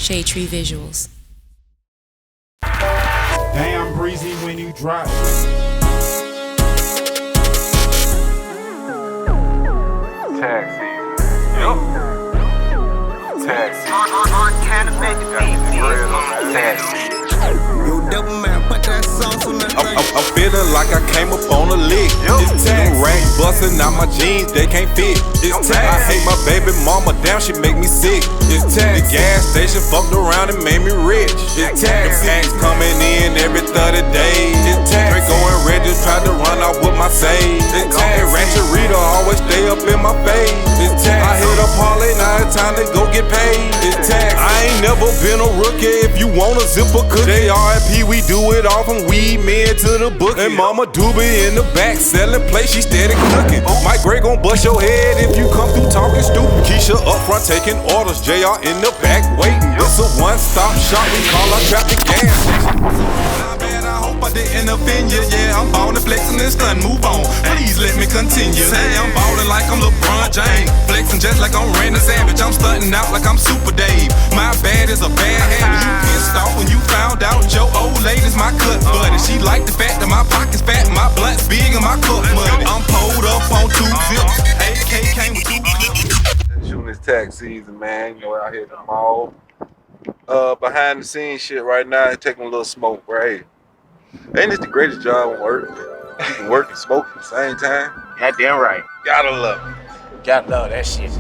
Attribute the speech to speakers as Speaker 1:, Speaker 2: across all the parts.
Speaker 1: Shadetree Visuals.
Speaker 2: Damn Breezy when you drop.
Speaker 3: Taxi. Yup. Taxi. Taxi.
Speaker 4: Yo, double man, put that sauce on that drink.
Speaker 5: I'm feeling like I came up on a lick. It's tax. Rack busting out my jeans, they can't fit. It's tax. I hate my baby mama, damn, she make me sick. It's tax. The gas station fucked around and made me rich. It's tax. The tax coming in every 30 days. It's tax. Draco and Reggie tried to run off with my save. It's tax. And Ratchet Rita always stay up in my face. It's tax. I hit a parlay, now it's time to go get paid. It's tax. I ain't never been a rookie. If you want a zipper cookie, JRP, we do it all from weed men to the book. And Mama Doobie in the back selling plates, she steady cooking. Mike Gray gon' bust your head if you come through talking stupid. Keisha up front taking orders, JR in the back waiting. It's a one-stop shop, we call our traffic gas station. I hope I didn't offend you, yeah. I'm ballin', flexin' and stun, move on. Please let me continue. Say I'm ballin' like I'm LeBron James, flexin' just like I'm Randy Savage. I'm stuntin' out like I'm Super Dave. My bad is a bad habit. You pissed off when you found out your old lady's my cut buddy. She like the fact that my pockets fat, my blunt's big and my cup muddy. I'm pulled up on 2 zips. AK came with 2 clips.
Speaker 3: Shooting this tax season, man. You know, out here at the mall. Behind the scenes shit right now, taking a little smoke, right? Ain't this the greatest job on earth? You can work and smoke at the same time.
Speaker 6: Goddamn right.
Speaker 3: Gotta love it.
Speaker 6: Gotta love that shit.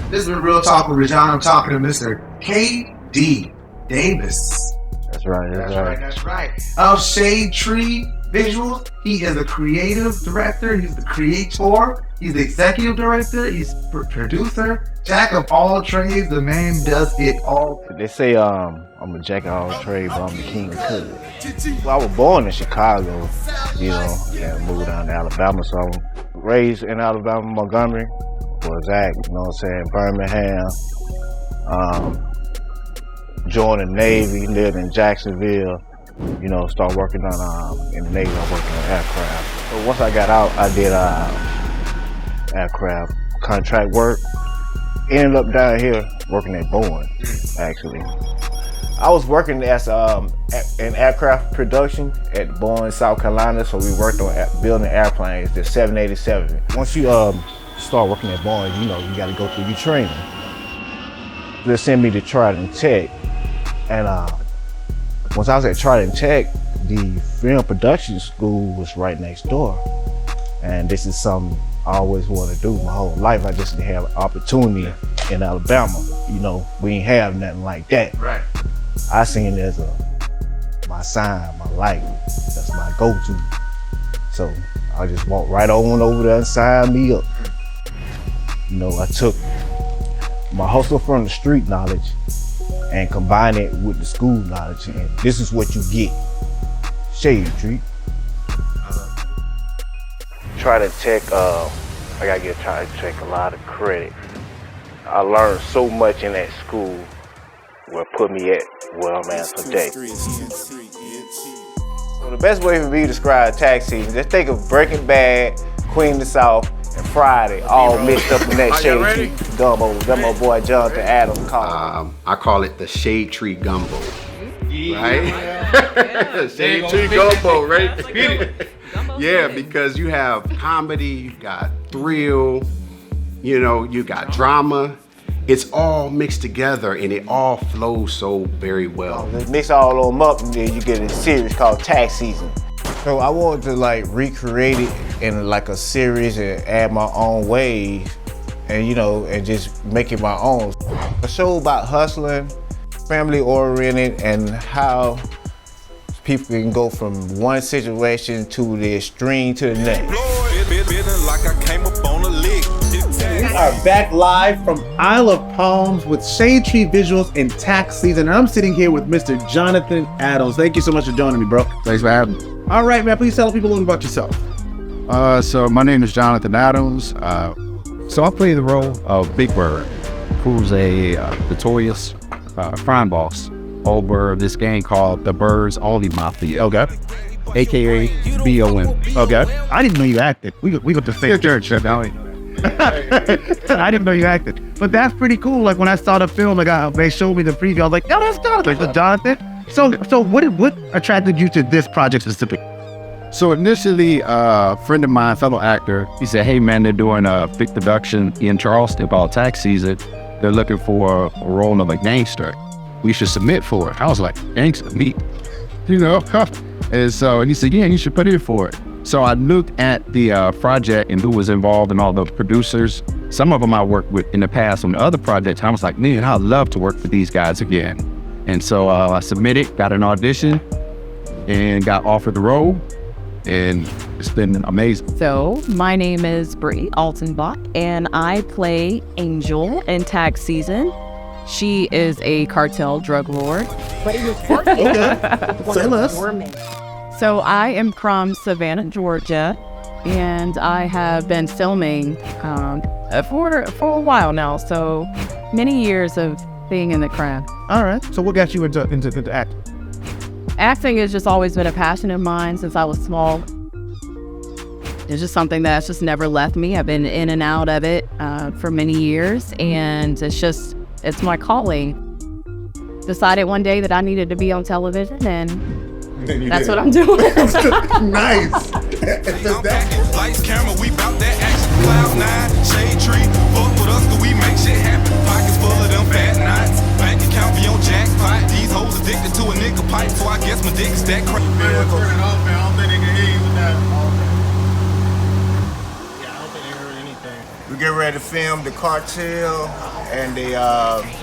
Speaker 7: This is Real Talk with Rajon. I'm talking to Mr. K-Dee Davis.
Speaker 6: That's right.
Speaker 7: That's right. Of Shadetree Visuals. He is the creative director. He's the creator. He's the executive director. He's producer. Jack of all trades. The man does it all.
Speaker 6: They say I'm a jack of all trades, but I'm the king of cook. Well, I was born in Chicago, you know, and moved down to Alabama. So I was raised in Alabama, Montgomery. For exact, you know what I'm saying, Birmingham. Joined the Navy, lived in Jacksonville. You know, started working on in the Navy. I worked on aircraft. So once I got out, I did aircraft contract work. Ended up down here working at Boeing, actually. I was working as in aircraft production at Boeing, South Carolina. So we worked on building airplanes, the 787. Once you start working at Boeing, you know, you got to go through your training. They sent me to Trident Tech, and once I was at Trident Tech, the film production school was right next door, and this is something I always wanted to do my whole life. I just didn't have an opportunity in Alabama. You know, we ain't have nothing like that.
Speaker 7: Right.
Speaker 6: I seen it as my sign, my light. That's my go-to. So I just walked right on over there and signed me up. You know, I took my hustle from the street knowledge and combined it with the school knowledge, and this is what you get. Shadetree. Trident Tech, I gotta give Trident Tech a lot of credit. I learned so much in that school where it put me at where I'm at today. So the best way for me to describe tax season, just think of Breaking Bad, Queen of the South, and Friday, all mixed up in that Shadetree gumbo. That my boy Jonathan Adams called it.
Speaker 8: I call it the Shadetree gumbo. Right? Shadetree gumbo, right? Yeah, because you have comedy, you got thrill, you know, you got drama. It's all mixed together and it all flows so very well.
Speaker 6: Mix all of them up and then you get a series called Tax Season. So I wanted to like recreate it in like a series and add my own ways and you know, and just make it my own. A show about hustling, family oriented, and how people can go from one situation to the extreme to the next.
Speaker 2: We are back live from Isle of Palms with Shadetree Visuals in tax season. And I'm sitting here with Mr. Jonathan Adams. Thank you so much for joining me, bro.
Speaker 9: Thanks for having me.
Speaker 2: All right, man, please tell people a little about yourself.
Speaker 9: So my name is Jonathan Adams. So I play the role of Big Bird, who's a notorious crime boss over this gang called the Birds Only Mafia.
Speaker 2: Okay.
Speaker 9: AKA BOM.
Speaker 2: Okay. I didn't know you acted. We got to fake church. I didn't know you acted. But that's pretty cool. Like when I saw the film, like they showed me the preview, I was like, "Oh, that's Jonathan." Like, Jonathan. So what attracted you to this project specifically?
Speaker 9: So initially, a friend of mine, fellow actor, he said, "Hey man, they're doing a big production in Charleston about tax season. They're looking for a role of a gangster. We should submit for it." I was like, "Gangster, me?" You know? And he said, "Yeah, you should put in for it." So I looked at the project and who was involved and all the producers. Some of them I worked with in the past on the other projects. I was like, man, I'd love to work with these guys again. And so I submitted, got an audition, and got offered the role. And it's been amazing.
Speaker 1: So my name is Bree Altenbach, and I play Angel in tax season. She is a cartel drug lord. But it was working.
Speaker 2: Tell us.
Speaker 1: So I am from Savannah, Georgia, and I have been filming for a while now. So many years of being in the craft.
Speaker 2: All right. So what got you into acting?
Speaker 1: Acting has just always been a passion of mine since I was small. It's just something that's just never left me. I've been in and out of it for many years, and it's my calling. Decided one day that I needed to be on television, and that's what I'm doing.
Speaker 2: Nice.
Speaker 5: Lights, camera, we bout that action. Cloud 9, Shadetree, fuck with us, cause we make shit happen. Pockets full of them fat knots. Bank account be on jackpot. These hoes addicted to a nigga pipe, so I guess my dick is that crazy.
Speaker 6: Yeah, I don't think they can hear you with that. Yeah, I don't think they heard anything. We get ready to film the cartel and the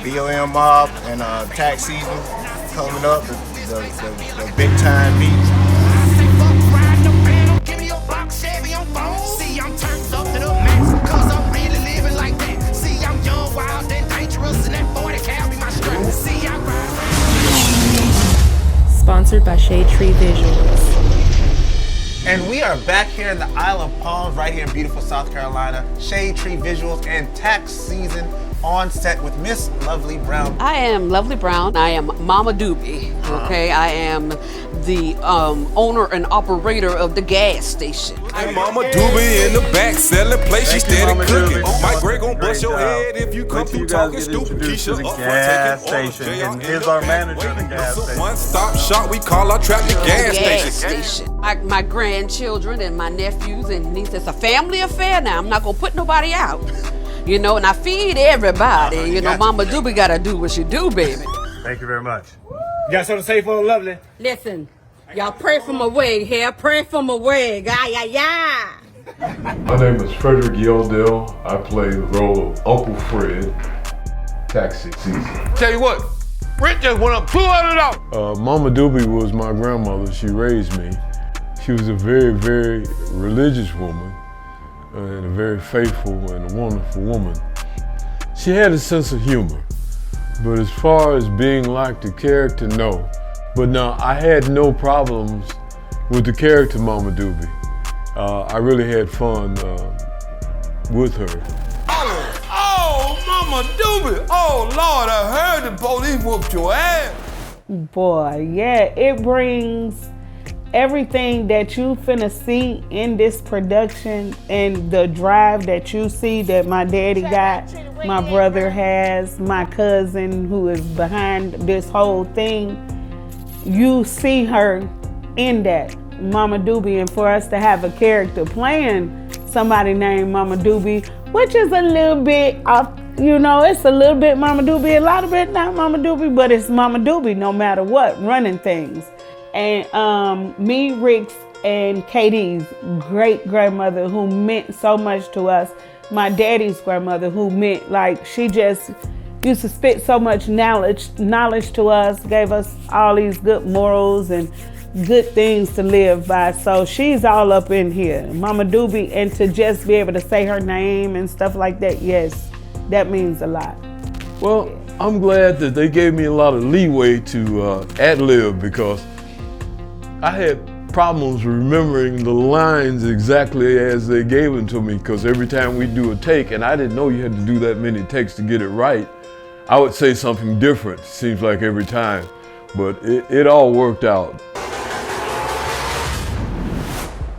Speaker 6: BOM mob and tax season coming up. The big time beats.
Speaker 4: See, I'm turned up to the max, cause I'm really living like that. See, I'm young, wild, and dangerous, and that 40 cal be my strength. See, I ride.
Speaker 10: Sponsored by Shadetree Visuals.
Speaker 7: And we are back here in the Isle of Palms, right here in beautiful South Carolina. Shadetree Visuals and tax season on set with Miss Lovely Brown.
Speaker 11: I am Lovely Brown. I am Mama Doobie. Okay, I am the owner and operator of the gas station.
Speaker 5: Hey, Mama Doobie in the back selling plates, she steady cooking. Mike Gray gon' bust your head if you come through talking stupid. Keisha up
Speaker 6: gas
Speaker 5: front
Speaker 6: station,
Speaker 5: taking
Speaker 6: and here's our manager of the gas station.
Speaker 5: One stop shop, we call our trap the gas station.
Speaker 11: My grandchildren and my nephews and nieces. It's a family affair now. I'm not gonna put nobody out. You know, and I feed everybody. You know, Mama Doobie gotta do what she do, baby.
Speaker 6: Thank you very much. You got something to say for Lovely?
Speaker 11: Listen, y'all pray for my wig here. Pray for my wig. Ah,
Speaker 12: My name is Frederick Yeldell. I play the role of Uncle Fred, taxi season.
Speaker 5: Tell you what, Rick just went up $200.
Speaker 12: Mama Doobie was my grandmother. She raised me. She was a very, very religious woman and a very faithful and a wonderful woman. She had a sense of humor, but as far as being like the character, no. But no, I had no problems with the character Mama Doobie. I really had fun with her.
Speaker 5: Oh, Mama Doobie. Oh, Lord, I heard the police whooped your ass.
Speaker 13: Boy, yeah, it brings everything that you finna see in this production and the drive that you see that my daddy got, my brother has, my cousin who is behind this whole thing. You see her in that, Mama Doobie, and for us to have a character playing somebody named Mama Doobie, which is a little bit off, you know, it's a little bit Mama Doobie, a lot of it not Mama Doobie, but it's Mama Doobie no matter what, running things. And me, Rick's, and K-Dee's great grandmother who meant so much to us, my daddy's grandmother who meant, like, she just used to spit so much knowledge to us, gave us all these good morals and good things to live by. So she's all up in here, Mama Doobie, and to just be able to say her name and stuff like that, yes, that means a lot.
Speaker 12: Well, I'm glad that they gave me a lot of leeway to ad-lib because I had problems remembering the lines exactly as they gave them to me because every time we do a take, and I didn't know you had to do that many takes to get it right, I would say something different, seems like every time, but it all worked out.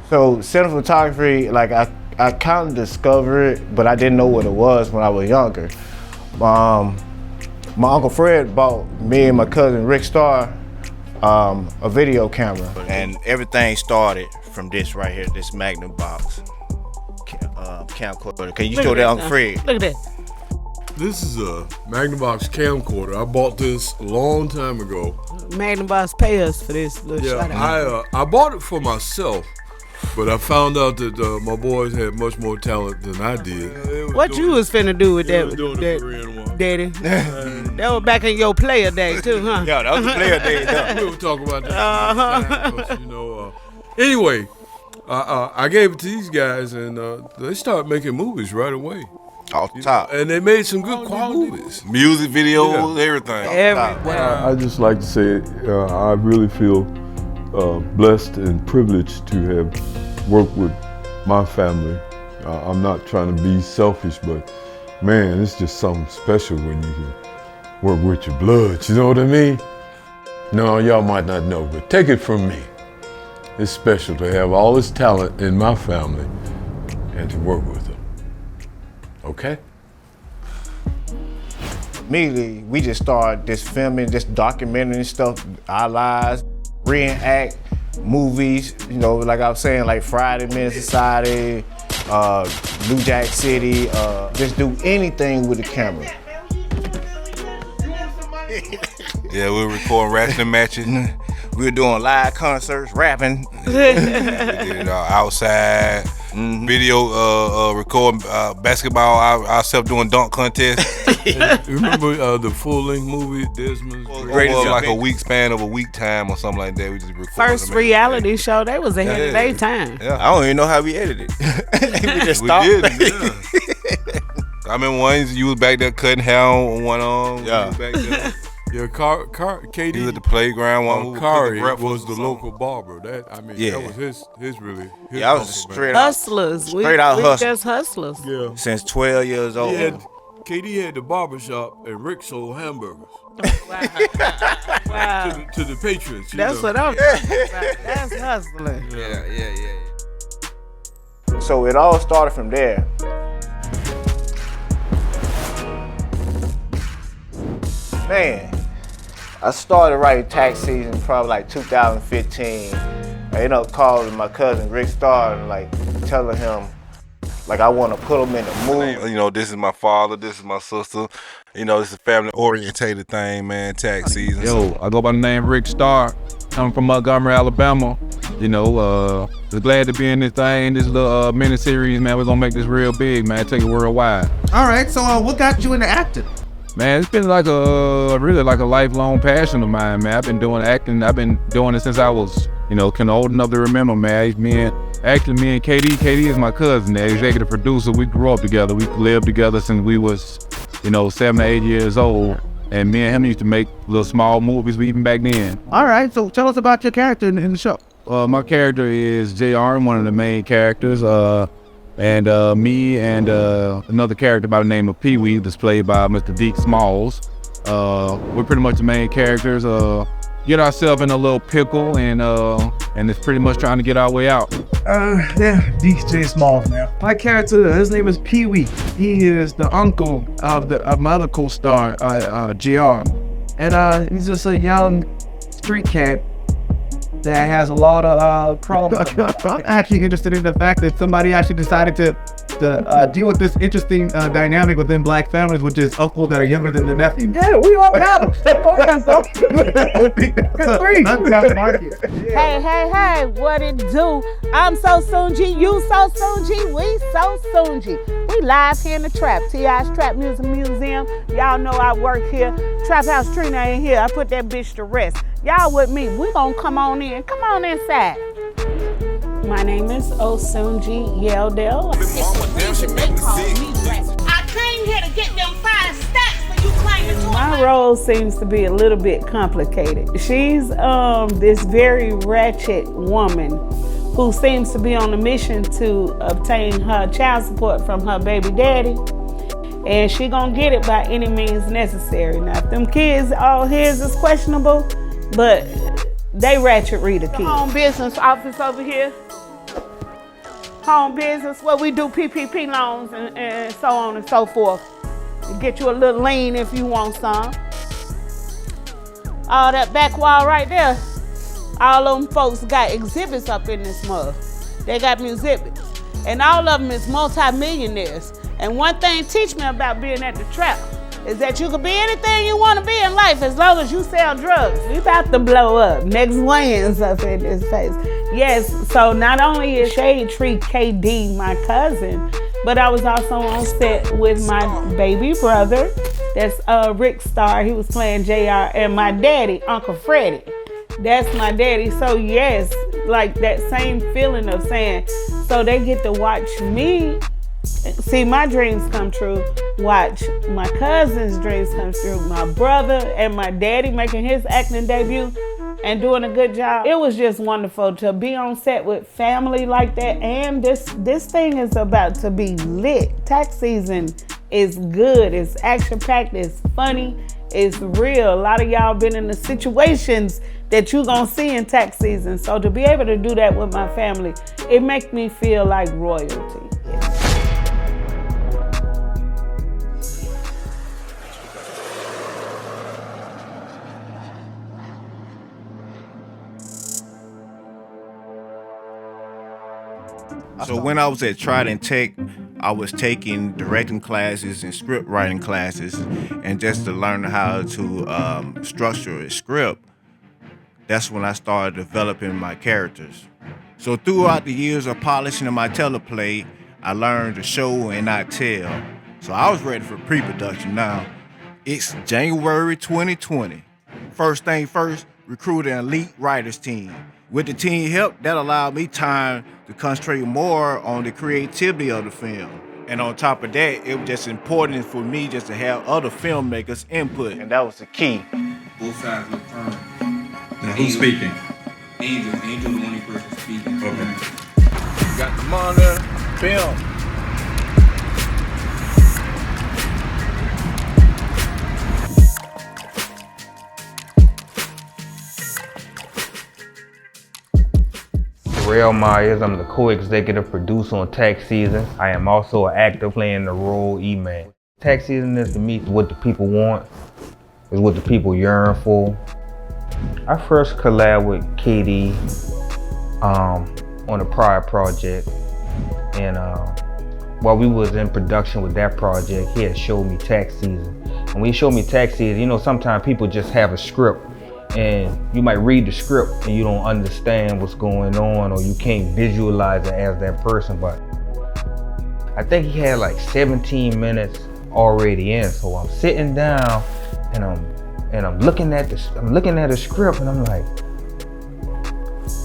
Speaker 6: So cinematography, like I kind of discovered it, but I didn't know what it was when I was younger. My Uncle Fred bought me and my cousin rickstarr a video camera. And everything started from this right here, this Magnum box camcorder. Can you show that, Uncle Fred?
Speaker 13: Look at that.
Speaker 12: This is a Magnavox camcorder. I bought this a long time ago.
Speaker 13: Magnavox pay us for this little shout out.
Speaker 12: I bought it for myself, but I found out that my boys had much more talent than I did.
Speaker 13: What you was finna do with that,
Speaker 12: Korean one.
Speaker 13: Daddy? That was back in your player day too, huh?
Speaker 6: Yeah, that was the player day.
Speaker 12: We were talking about that. Anyway, I gave it to these guys, and they started making movies right away.
Speaker 6: Off the top.
Speaker 12: And they made some good quality movies.
Speaker 3: Music videos, everything.
Speaker 12: I just like to say, I really feel blessed and privileged to have worked with my family. I'm not trying to be selfish, but man, it's just something special when you can work with your blood, you know what I mean? No, y'all might not know, but take it from me. It's special to have all this talent in my family and to work with them. Okay?
Speaker 6: Immediately, we just started just filming, just documenting stuff, our lives, reenact movies, like I was saying, like Friday Men's Society, New Jack City, just do anything with the camera.
Speaker 3: Yeah, we were recording wrestling matches.
Speaker 6: We were doing live concerts, rapping.
Speaker 3: We did it outside. Video, recording basketball, ourselves doing dunk contests.
Speaker 12: You remember the full-length movie, Desmond's?
Speaker 3: Over like a week span of a week time or something like that. We just recorded.
Speaker 13: First reality show, they was ahead of their time.
Speaker 3: Yeah.
Speaker 6: I don't even know how we edited it. We just stopped.
Speaker 3: We did, yeah. I remember once you was back there cutting hair on one arm.
Speaker 6: Yeah.
Speaker 3: You was back there.
Speaker 12: Yeah, K-Dee.
Speaker 3: He was at the playground.
Speaker 12: Kari was the local barber. That was his really.
Speaker 6: I was straight
Speaker 13: hustlers.
Speaker 6: Straight out hustlers.
Speaker 13: Just hustlers.
Speaker 12: Yeah.
Speaker 6: Since 12 years old.
Speaker 12: K-Dee had the barbershop and Rick sold hamburgers.
Speaker 13: Wow.
Speaker 12: To the patrons.
Speaker 13: That's what I'm talking about. That's hustling.
Speaker 6: Yeah. So it all started from there. Man, I started writing tax season probably like 2015. I ended up calling my cousin rickstarr and telling him I want to put him in a movie.
Speaker 3: This is my father, this is my sister. This is a family orientated thing, man, tax season.
Speaker 9: Yo, I go by the name rickstarr, coming from Montgomery, Alabama. Just glad to be in this thing, this little mini-series, man. We're gonna make this real big, man, take it worldwide.
Speaker 2: All right, so what got you into acting?
Speaker 9: Man, it's been really like a lifelong passion of mine, man. I've been doing acting. I've been doing it since I was, kind of old enough to remember, man. Me and K-Dee. K-Dee is my cousin, the executive producer. We grew up together. We lived together since we was, 7 or 8 years old. And me and him used to make little small movies even back then.
Speaker 2: All right, so tell us about your character in the show.
Speaker 9: My character is JR, one of the main characters. And me and another character by the name of Pee Wee, that's played by Mr. Deke Smalls. We're pretty much the main characters. Get ourselves in a little pickle, and it's pretty much trying to get our way out.
Speaker 14: Deke J. Smalls, man. My character, his name is Pee Wee. He is the uncle of my other co-star, JR. And he's just a young street cat that has a lot of problems.
Speaker 2: I'm actually interested in the fact that somebody actually decided to deal with this interesting dynamic within black families, which is uncles that are younger than the nephew.
Speaker 14: Yeah, we all got them.
Speaker 13: Hey, what it do? I'm So Soonji, you So Soonji, we So Soonji. We live here in the Trap, T.I.'s Trap Music Museum. Y'all know I work here. Trap House Trina ain't here. I put that bitch to rest. Y'all with me, we gonna come on in. Come on inside. My name is Osunji Yeldell.
Speaker 15: I came here to get them 5 stacks for you claiming to.
Speaker 13: My role seems to be a little bit complicated. She's this very ratchet woman who seems to be on a mission to obtain her child support from her baby daddy. And she gonna get it by any means necessary. Now, if them kids, all his is questionable, but they ratchet reader kids. Home business office over here. Home business, where we do PPP loans and so on and so forth. Get you a little lean if you want some. All that back wall right there, all them folks got exhibits up in this mug. They got exhibits. And all of them is multi-millionaires. And one thing teach me about being at the trap is that you can be anything you want to be in life as long as you sell drugs. We about to blow up. Next wins up in this face. Yes, so not only is Shadetree K-Dee my cousin, but I was also on set with my baby brother. That's Rickstarr. He was playing JR. And my daddy, Uncle Freddie. That's my daddy. So yes, like that same feeling of saying, so they get to watch me see my dreams come true, watch my cousin's dreams come true, my brother and my daddy making his acting debut and doing a good job. It was just wonderful to be on set with family like that. And this thing is about to be lit. Tax season is good, it's action-packed, it's funny, it's real. A lot of y'all been in the situations that you gonna see in tax season. So to be able to do that with my family, it makes me feel like royalty.
Speaker 6: So when I was at Trident Tech, I was taking directing classes and script writing classes, and just to learn how to structure a script, that's when I started developing my characters. So throughout the years of polishing my teleplay, I learned to show and not tell. So I was ready for pre-production now. It's January 2020. First thing first, recruit an elite writers team. With the team help, that allowed me time to concentrate more on the creativity of the film. And on top of that, it was just important for me just to have other filmmakers' input. And that was the key.
Speaker 16: Both sides look firm. Now who's speaking? Angel the only person speaking. Okay.
Speaker 6: You got the monitor, film.
Speaker 17: Terrell Myers, I'm the co-executive producer on Tax Season. I am also an actor playing the role E-Man. Tax Season is to me what the people want, is what the people yearn for. I first collabed with K-Dee on a prior project, and while we was in production with that project, he had showed me Tax Season. And when he showed me Tax Season, you know, sometimes people just have a script and you might read the script and you don't understand what's going on, or you can't visualize it as that person. But I think he had like 17 minutes already in, so I'm sitting down and I'm looking at the script and I'm like,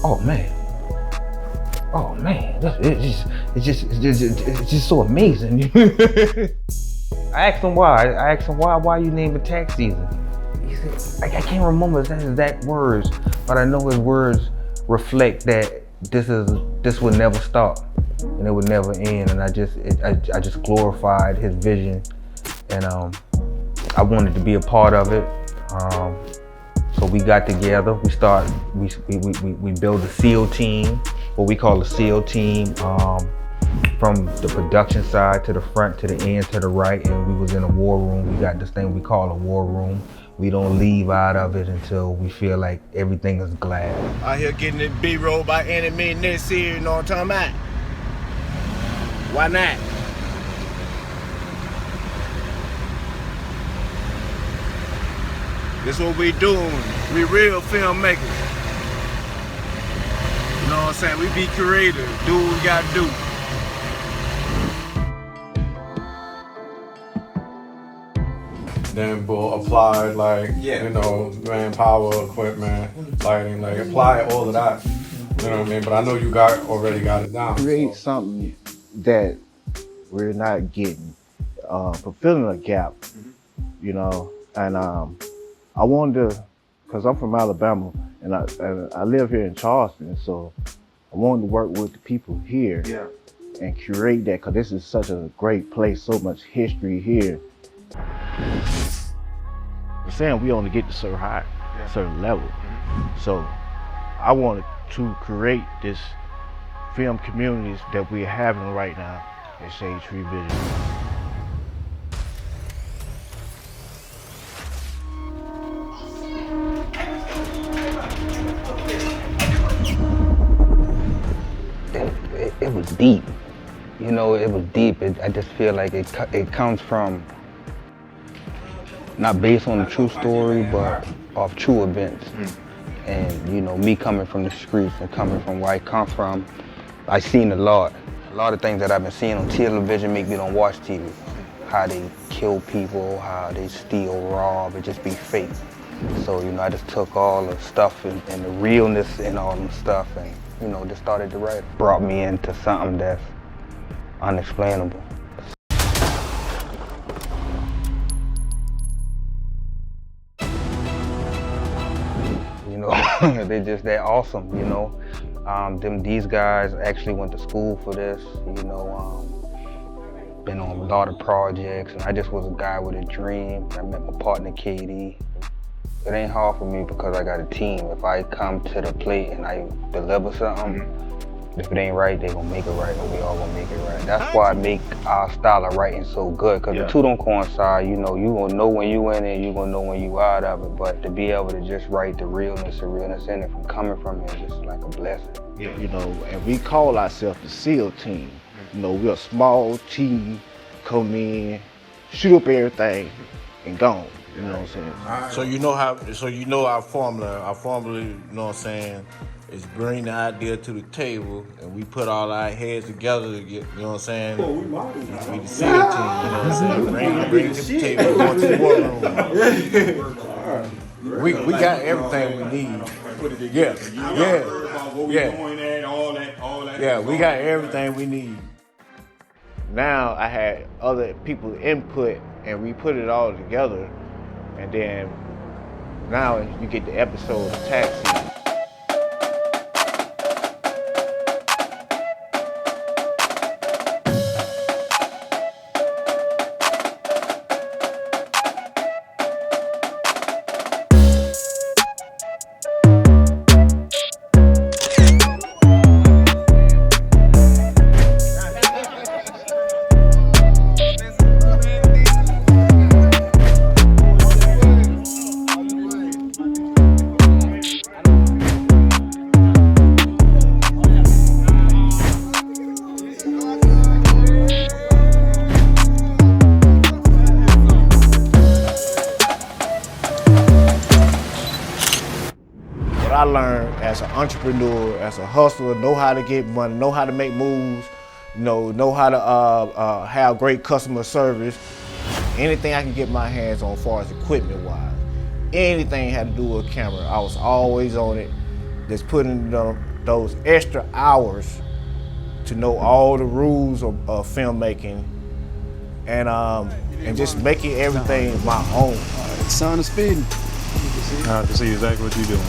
Speaker 17: oh man, it's just so amazing. I asked him why you named it Tax Season. He said, I can't remember his exact words, but I know his words reflect that this would never stop and it would never end. And I just glorified his vision, and I wanted to be a part of it. So we got together. We built a SEAL team, what we call a SEAL team, from the production side to the front, to the end, to the right, and we was in a war room. We got this thing we call a war room. We don't leave out of it until we feel like everything is glad.
Speaker 6: Out here getting it B-roll by any means necessary, you know what I'm talking about? Why not? This is what we doing. We real filmmakers. You know what I'm saying? We be creative, do what we gotta do.
Speaker 12: Then we'll apply, like, you know, manpower, equipment, lighting, like apply all of that. You know what I mean? But I know you already got it down.
Speaker 6: Create something that we're not getting, fulfilling a gap, you know. And I wanted to, because I'm from Alabama and I live here in Charleston, so I wanted to work with the people here and curate that, because this is such a great place, so much history here. I'm saying we only get to certain level. So I wanted to create this film communities that we're having right now at Shadetree Visuals.
Speaker 17: it was deep. You know, it was deep. I just feel like it comes from, not based on a true story, but off true events. And you know, me coming from the streets and coming from where I come from, I seen a lot of things that I've been seeing on television make me don't watch TV. How they kill people, how they steal, rob, and just be fake. So, you know, I just took all the stuff and the realness and all the stuff and, you know, just started to write. Brought me into something that's unexplainable. You know, they just that awesome, you know. These guys actually went to school for this, you know. Been on a lot of projects, and I just was a guy with a dream. I met my partner K-Dee. It ain't hard for me because I got a team. If I come to the plate and I deliver something, if it ain't right, they gonna make it right, and we all gonna make it right. That's why I make our style of writing so good, because the two don't coincide. You know, you gonna know when you in it, you gonna know when you out of it, but to be able to just write the realness in it from coming from it is just like a blessing.
Speaker 6: You know, and we call ourselves the SEAL team. You know, we're a small team, come in, shoot up everything, and gone. You know what I'm saying?
Speaker 18: So you know our formula, you know what I'm saying, is bring the idea to the table and we put all our heads together to get, you know what I'm saying? We the SEAL team, you know what I'm saying? Bring it to the table, go to the war room. We got everything we need. Yeah, we got everything we need.
Speaker 6: Now I had other people's input and we put it all together, and then now you get the episode of Taxi. I learned as an entrepreneur, as a hustler, know how to get money, know how to make moves, know how to have great customer service. Anything I can get my hands on as far as equipment-wise. Anything had to do with camera, I was always on it. Just putting those extra hours to know all the rules of filmmaking and just making everything my own.
Speaker 19: Sound of speeding.
Speaker 12: I can see exactly what you're doing.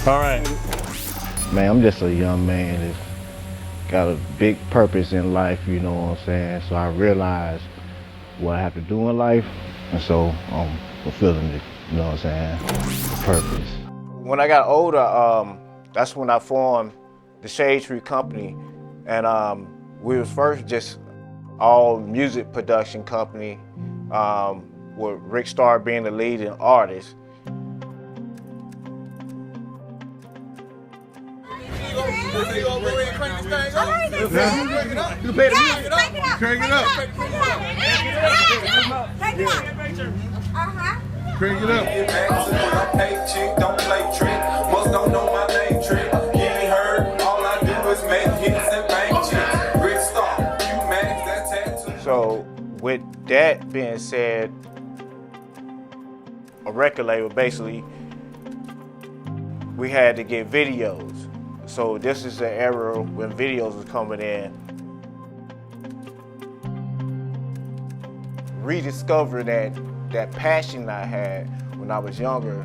Speaker 12: All right.
Speaker 6: Man, I'm just a young man that's got a big purpose in life, you know what I'm saying? So I realized what I have to do in life, and so I'm fulfilling it, you know what I'm saying? Purpose. When I got older, that's when I formed the Shadetree company, and we was first just all music production company, with Rickstarr being the leading artist.
Speaker 5: Crank it up. Don't play trick. Most don't know my name trick. Getting heard. All I do is make hits and bank chicks. Rickstarr, you manage that tattoo.
Speaker 6: So with that being said, a record label basically, we had to get videos. So this is the era when videos was coming in. Rediscovering that passion I had when I was younger.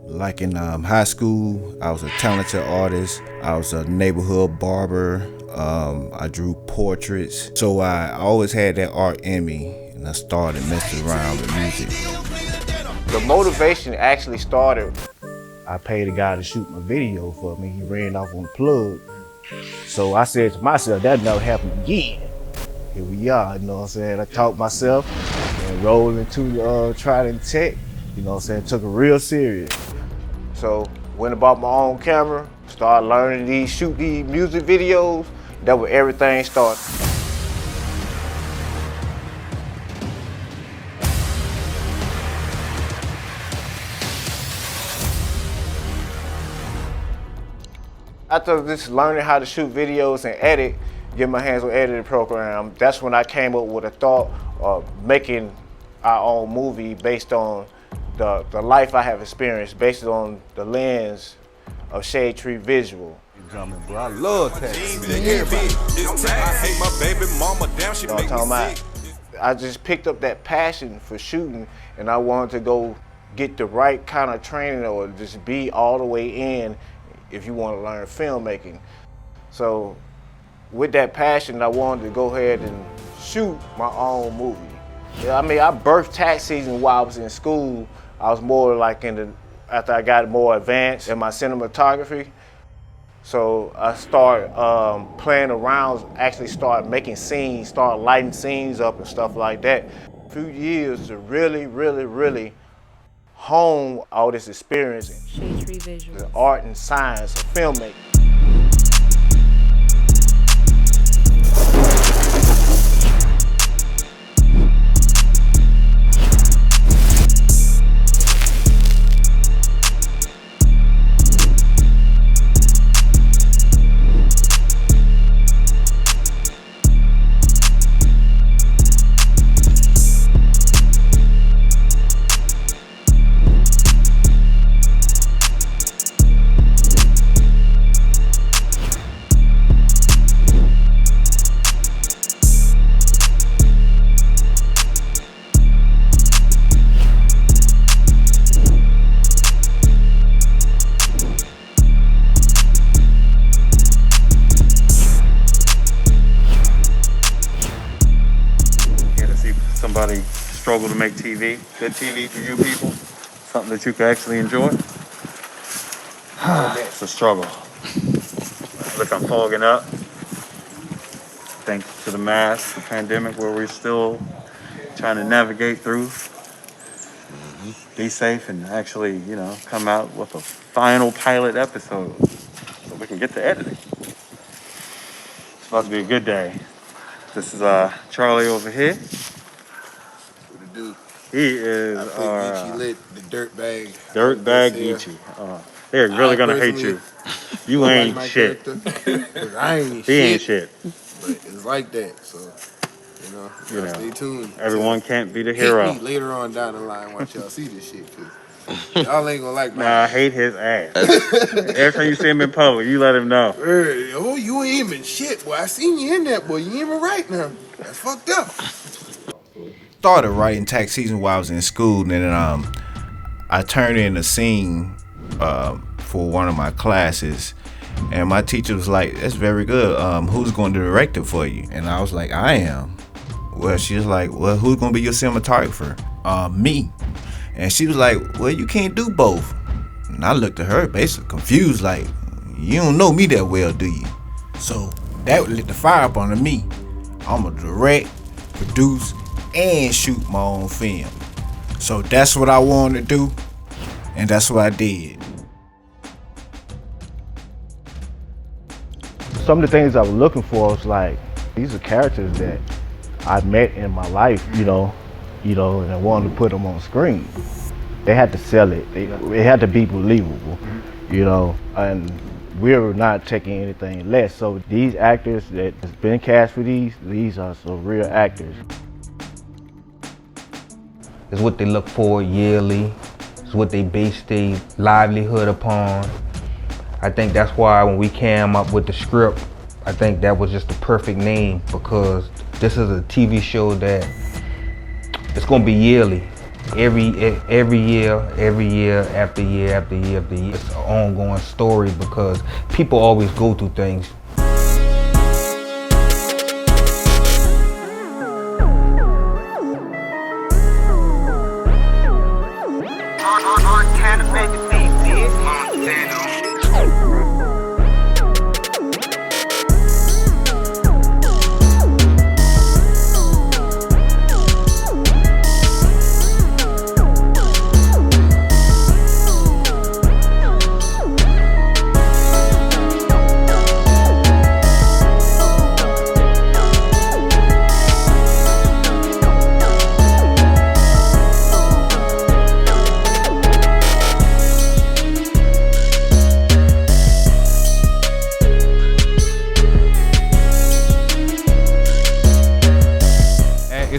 Speaker 20: Like in high school, I was a talented artist. I was a neighborhood barber. I drew portraits. So I always had that art in me, and I started messing around with music.
Speaker 6: The motivation actually started, I paid a guy to shoot my video for me. He ran off on the plug. So I said to myself, that'll never happen again. Here we are, you know what I'm saying? I taught myself and rolled into Trident Tech, you know what I'm saying? Took it real serious. So went and bought my own camera, Started learning shoot these music videos. That's where everything started. After just learning how to shoot videos and edit, get my hands on editing program, that's when I came up with a thought of making our own movie based on the life I have experienced, based on the lens of Shadetree Visuals.
Speaker 18: Bro, I love taxis.
Speaker 5: I hate my baby mama, damn, she make me sick.
Speaker 6: I just picked up that passion for shooting, and I wanted to go get the right kind of training or just be all the way in if you want to learn filmmaking. So with that passion, I wanted to go ahead and shoot my own movie. I mean, I birthed tax season while I was in school. I was more like after I got more advanced in my cinematography. So I started playing around, actually started making scenes, started lighting scenes up and stuff like that. A few years to really hone all this experience in
Speaker 10: Shadetree Visuals.
Speaker 6: the art and science of filmmaking.
Speaker 16: Somebody struggle to make TV, good TV for you people, something that you can actually enjoy. It's a struggle. Look, I'm fogging up. Thanks to the mask, the pandemic, where we're still trying to navigate through. Be safe and actually, come out with a final pilot episode so we can get to editing. It's about to be a good day. This is Charlie over here. He is
Speaker 18: Geechee lit, the dirtbag.
Speaker 16: Dirtbag Geechee. They're really gonna hate you. You ain't shit.
Speaker 18: I ain't
Speaker 16: he ain't shit.
Speaker 18: But it's like that, so stay tuned.
Speaker 16: Everyone can't be the hero.
Speaker 18: Hate me later on down the line once y'all see this shit, cause y'all ain't gonna like my
Speaker 16: I hate his ass. Every time you see him in public, you let him know.
Speaker 18: Oh, you ain't even shit, boy. I seen you in that, boy. You ain't even right now. That's fucked up.
Speaker 20: Started writing tax season while I was in school, and then I turned in a scene for one of my classes, and my teacher was like, "That's very good. Who's going to direct it for you?" And I was like, "I am." Well, she was like, "Well, who's going to be your cinematographer?" Me. And she was like, "Well, you can't do both." And I looked at her basically confused, like, "You don't know me that well, do you?" So that lit the fire up under me. I'm gonna direct, produce, and shoot my own film. So that's what I wanted to do, and that's what I did.
Speaker 6: Some of the things I was looking for was like, these are characters that I met in my life, and I wanted to put them on screen. They had to sell it. It had to be believable, and we're not taking anything less. So these actors that has been cast for these are some real actors.
Speaker 17: It's what they look for yearly. It's what they base their livelihood upon. I think that's why when we came up with the script, I think that was just the perfect name, because this is a TV show that it's gonna be yearly. Every year after year after year after year. It's an ongoing story because people always go through things.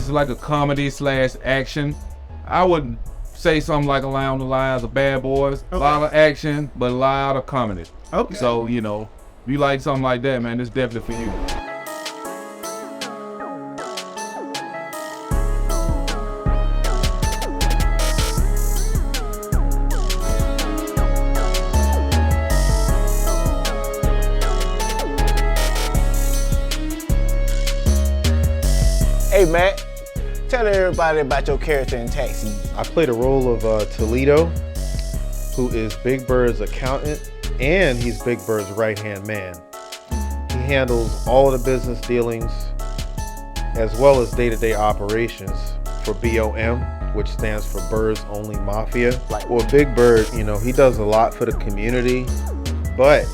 Speaker 19: is like a comedy / action. I wouldn't say something like along the lines of Bad Boys. A lot of action, but a lot of comedy.
Speaker 2: Okay.
Speaker 19: So, you know, if you like something like that, man, it's definitely for you.
Speaker 6: Hey Matt, tell everybody about your character in Taxi.
Speaker 21: I play the role of Toledo, who is Big Bird's accountant, and he's Big Bird's right-hand man. He handles all of the business dealings as well as day-to-day operations for BOM, which stands for Birds Only Mafia. Well, Big Bird, you know, he does a lot for the community, but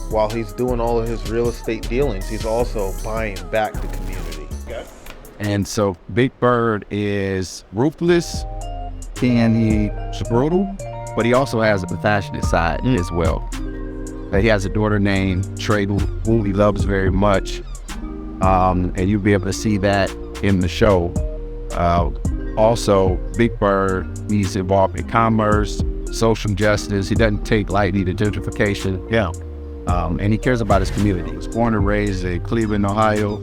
Speaker 21: while he's doing all of his real estate dealings, he's also buying back the community.
Speaker 9: And so Big Bird is ruthless and he's brutal, but he also has a compassionate side as well. He has a daughter named Trey, who he loves very much. And you'll be able to see that in the show. Also, Big Bird, he's involved in commerce, social justice. He doesn't take lightly to gentrification.
Speaker 2: Yeah.
Speaker 9: And he cares about his community. He was born and raised in Cleveland, Ohio.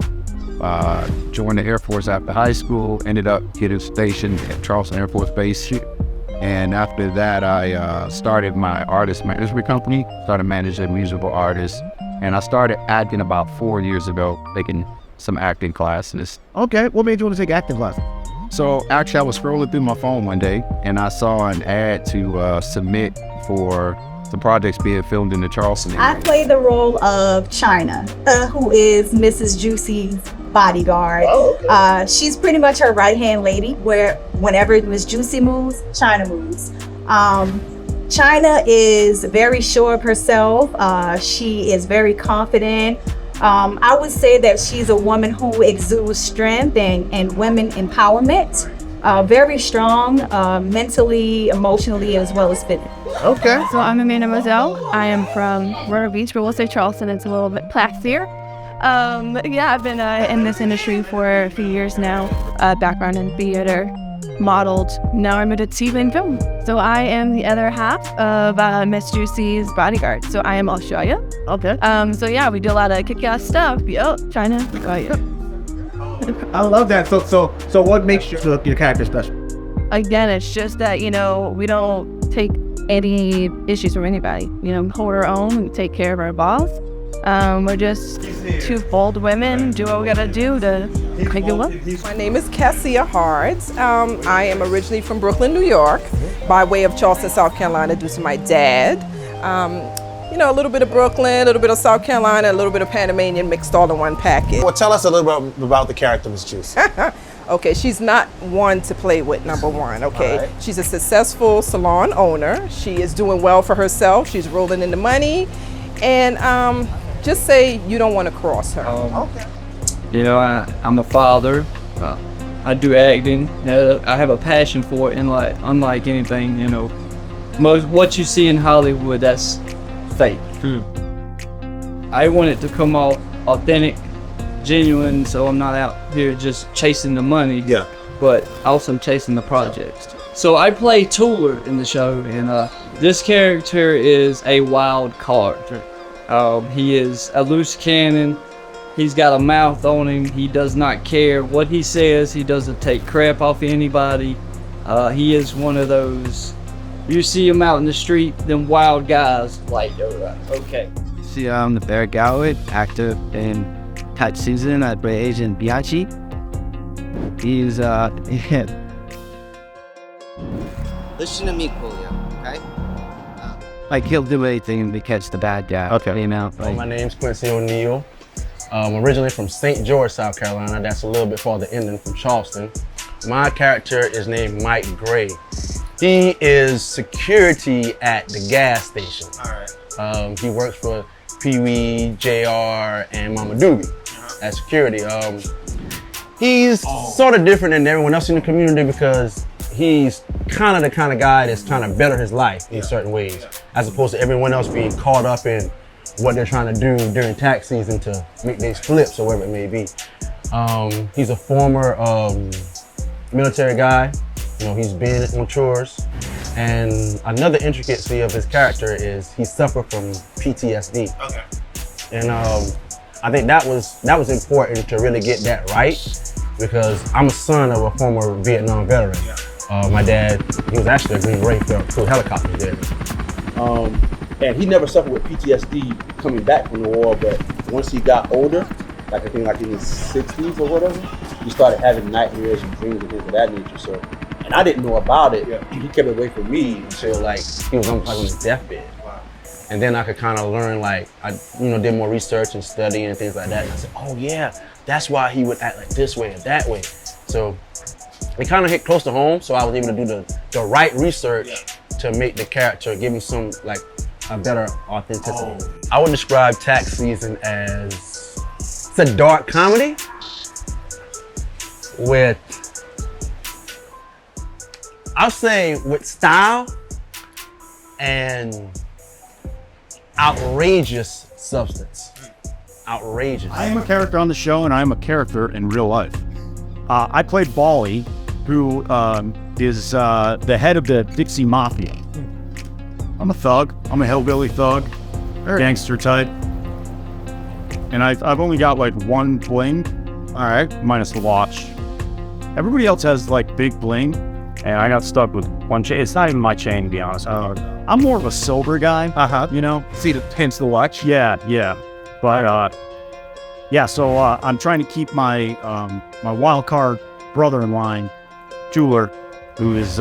Speaker 9: Joined the Air Force after high school, ended up getting stationed at Charleston Air Force Base. And after that, I started my artist management company, started managing musical artists. And I started acting about 4 years ago, taking some acting classes.
Speaker 2: Okay, what made you want to take acting classes?
Speaker 9: So actually, I was scrolling through my phone one day and I saw an ad to submit for some projects being filmed in the Charleston area.
Speaker 22: I play the role of China, who is Mrs. Juicy's bodyguard.
Speaker 2: Oh, okay.
Speaker 22: She's pretty much her right-hand lady, where whenever Miss Juicy moves, China moves. China is very sure of herself. She is very confident. I would say that she's a woman who exudes strength and women empowerment. Very strong, mentally, emotionally, as well as physically.
Speaker 2: Okay.
Speaker 23: So I'm Amanda Moselle. I am from Myrtle Beach, but we'll say Charleston. It's a little bit classier. Yeah, I've been in this industry for a few years now. Background in theater, modeled. Now I'm at a TV and film. So I am the other half of Miss Juicy's bodyguard. So I am Australia.
Speaker 2: Okay.
Speaker 23: So yeah, we do a lot of kick-ass stuff. Yo, China. Yeah.
Speaker 2: I love that. So what makes your character special?
Speaker 23: Again, it's just that, you know, we don't take any issues from anybody. You know, hold our own and take care of our boss. We're just two bold women, do what we gotta do to make it work.
Speaker 24: My name is Cassia Hards. I am originally from Brooklyn, New York, by way of Charleston, South Carolina, due to my dad. You know, a little bit of Brooklyn, a little bit of South Carolina, a little bit of Panamanian mixed all in one package.
Speaker 6: Well, tell us a little bit about the character, Miss Juicy.
Speaker 24: Okay, she's not one to play with, number one, okay? Right. She's a successful salon owner. She is doing well for herself. She's rolling in the money. And just say you don't want to cross her. Okay.
Speaker 25: You know, I'm a father. I do acting. I have a passion for it, and like, unlike anything, you know, most what you see in Hollywood, that's fake. I want it to come off authentic, genuine, so I'm not out here just chasing the money.
Speaker 2: Yeah.
Speaker 25: But also chasing the projects. So I play Tool in the show, and this character is a wild card. He is a loose cannon. He's got a mouth on him. He does not care what he says. He doesn't take crap off anybody. He is one of those, you see him out in the street, them wild guys, like, okay.
Speaker 26: See, I'm the Bear Goward, actor in Touch Season. I play Agent Biachi. He's,
Speaker 27: Listen to me, Coolio, okay?
Speaker 26: like, he'll do anything to catch the bad guy.
Speaker 2: Okay.
Speaker 26: You know, like,
Speaker 28: My name's Quincy O'Neal. Originally from St. George, South Carolina. That's a little bit farther inland from Charleston. My character is named Mike Gray. He is security at the gas station. All right. He works for Pee Wee, JR, and Mama Doobie as security. He's sort of different than everyone else in the community because he's kind of the kind of guy that's trying to better his life in certain ways, as opposed to everyone else being caught up in what they're trying to do during tax season to make these flips or whatever it may be. He's a former military guy. You know, he's been on tours. And another intricacy of his character is he suffered from PTSD.
Speaker 2: Okay.
Speaker 28: And I think that was important to really get that right, because I'm a son of a former Vietnam veteran. My dad, he was actually a Green Beret, flew helicopters there.
Speaker 1: And he never suffered with PTSD coming back from the war, but once he got older, like I think like in his 60s or whatever, he started having nightmares and dreams and things of that nature. So, and I didn't know about it. He kept it away from me
Speaker 28: until like he was on his deathbed. And then I could kind of learn, like, I did more research and study and things like that. And I said, oh yeah, that's why he would act like this way and that way. So it kind of hit close to home. So I was able to do the right research to make the character, give him some, like, a better authenticity. I would describe Tax Season as, it's a dark comedy with, I'll say with style and outrageous substance. Outrageous.
Speaker 9: I am a character on the show, and I am a character in real life. I played Bali, who is the head of the Dixie Mafia. I'm a thug. I'm a hillbilly thug, gangster type. And I've only got like one bling, all right, minus the watch. Everybody else has like big bling, and I got stuck with one chain. It's not even my chain, to be honest. I'm more of a silver guy, you know?
Speaker 2: See, hence the watch?
Speaker 9: Yeah. But, yeah, so I'm trying to keep my my wild card brother in line, jeweler, who is,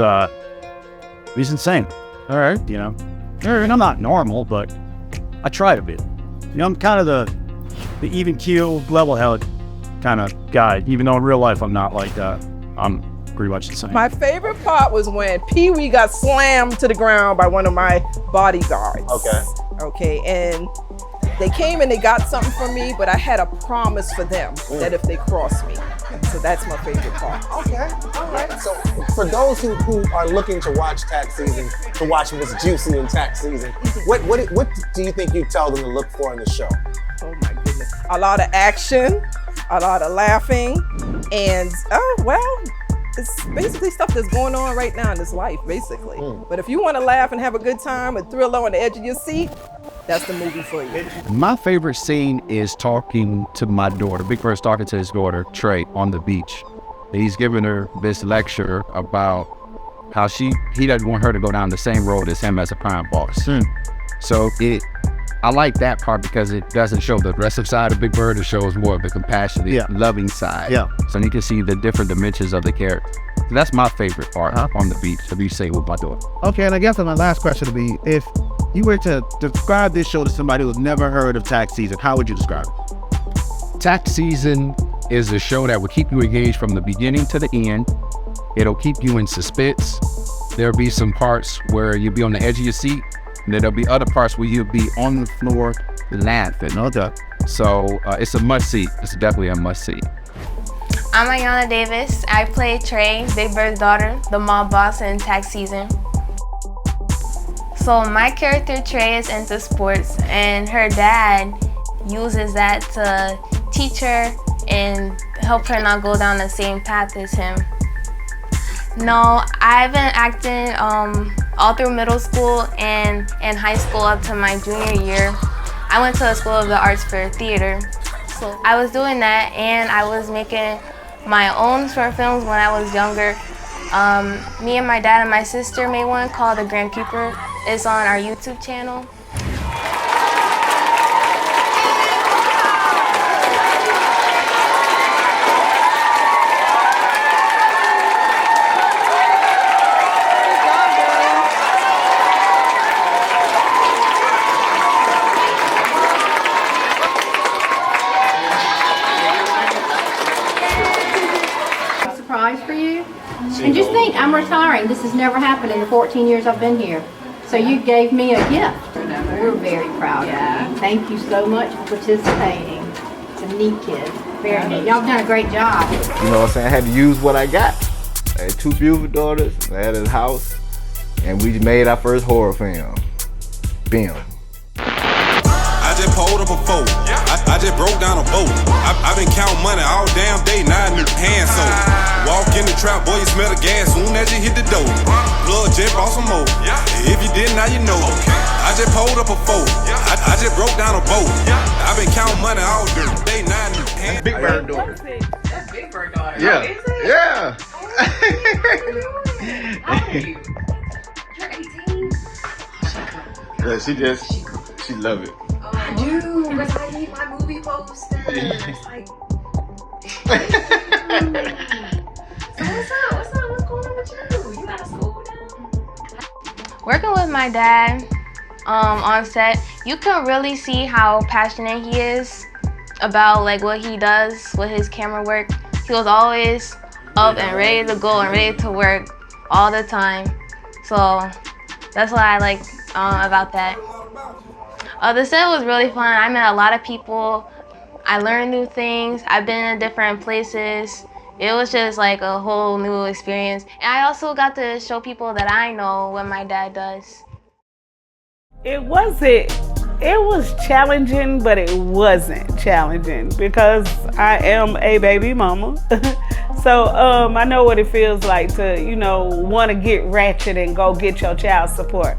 Speaker 9: he's insane. All right, you know? And I'm not normal, but I try to be. You know, I'm kind of the even keel, level-headed kind of guy, even though in real life I'm not like that. I'm pretty much the same.
Speaker 24: My favorite part was when Pee-wee got slammed to the ground by one of my bodyguards. Okay, and they came and they got something from me, but I had a promise for them that if they crossed me. So that's my favorite part.
Speaker 3: Okay, all right. So for those who are looking to watch Tax Season, to watch Miss Juicy in Tax Season, what do you think you tell them to look for in the show?
Speaker 24: Oh my goodness. A lot of action, a lot of laughing, and it's basically stuff that's going on right now in this life, basically. But if you want to laugh and have a good time, a thriller on the edge of your seat, that's the movie for you.
Speaker 9: My favorite scene is talking to my daughter. Big Bird's talking to his daughter, Trey, on the beach. He's giving her this lecture about how he doesn't want her to go down the same road as him as a crime boss. So I like that part because it doesn't show the aggressive side of Big Bird. It shows more of the compassionate, loving side. So you can see the different dimensions of the character. So that's my favorite part on the beach, to be safe with my daughter.
Speaker 2: Okay, and I guess my last question would be, if you were to describe this show to somebody who's never heard of Tax Season, how would you describe it?
Speaker 9: Tax Season is a show that will keep you engaged from the beginning to the end. It'll keep you in suspense. There'll be some parts where you'll be on the edge of your seat, and then there'll be other parts where you'll be on the floor laughing. No doubt. So it's a must-see. It's definitely a must-see.
Speaker 4: I'm Shandra Davis. I play Trey, Big Bird's daughter, the mob boss in Tax Season. So my character Trey is into sports, and her dad uses that to teach her and help her not go down the same path as him. No, I've been acting all through middle school and high school up to my junior year. I went to a school of the arts for theater. So I was doing that, and I was making my own short films when I was younger. Me and my dad and my sister made one called The Grand Keeper. It's on our YouTube channel.
Speaker 7: Surprise for you. And just think, I'm retiring. This has never happened in the 14 years I've been here. So you gave me a gift. We're very proud of you. Thank you so much for participating. It's a neat kid. Very neat. Y'all done a great job.
Speaker 6: You know what I'm saying? I had to use what I got. I had two beautiful daughters. I had a house. And we made our first horror film. Bam.
Speaker 5: I just pulled up a four. I just broke down a boat. I been counting money all damn day, now I need hand soap. Walk in the trap, boy, you smell the gas soon as you hit the door. Plug jet, bought some more. If you didn't, now you know. I just pulled up a four. I just broke down a boat. I been counting money all day, now I need hand.
Speaker 8: Big Bird daughter.
Speaker 10: That's Big Bird daughter.
Speaker 8: Yeah.
Speaker 10: Oh, is it?
Speaker 8: Yeah.
Speaker 10: How old are you? You're 18?
Speaker 8: Yeah, she love it.
Speaker 10: I do, because I need my movie posters. Like, so what's up? What's going on with you? You out of school now?
Speaker 4: Working with my dad on set, you can really see how passionate he is about like what he does with his camera work. He was always up and ready to go and ready to work all the time. So that's what I like about that. The set was really fun. I met a lot of people. I learned new things. I've been in different places. It was just like a whole new experience. And I also got to show people that I know what my dad does.
Speaker 11: It was challenging, but it wasn't challenging because I am a baby mama. So I know what it feels like to, want to get ratchet and go get your child support.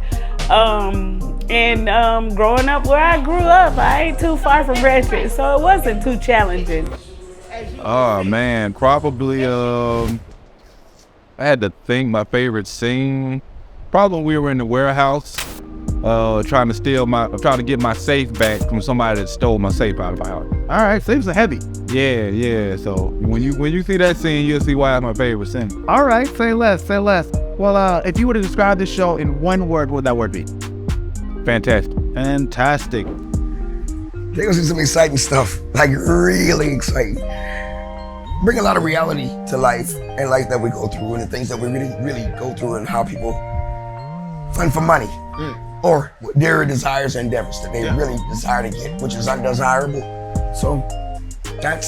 Speaker 11: Growing up where I grew up, I ain't too far from ratchet, so it wasn't too challenging.
Speaker 19: Oh man, probably I had to think my favorite scene. Probably when we were in the warehouse, trying to get my safe back from somebody that stole my safe out of my house.
Speaker 2: All right, safes are heavy.
Speaker 19: Yeah. So when you see that scene, you'll see why it's my favorite scene.
Speaker 2: All right, say less. Well, if you were to describe this show in one word, what would that word be?
Speaker 19: Fantastic.
Speaker 12: They're gonna see some exciting stuff, like really exciting. Bring a lot of reality to life and life that we go through and the things that we really go through and how people fund for money or their desires and endeavors that they really desire to get, which is undesirable. So they're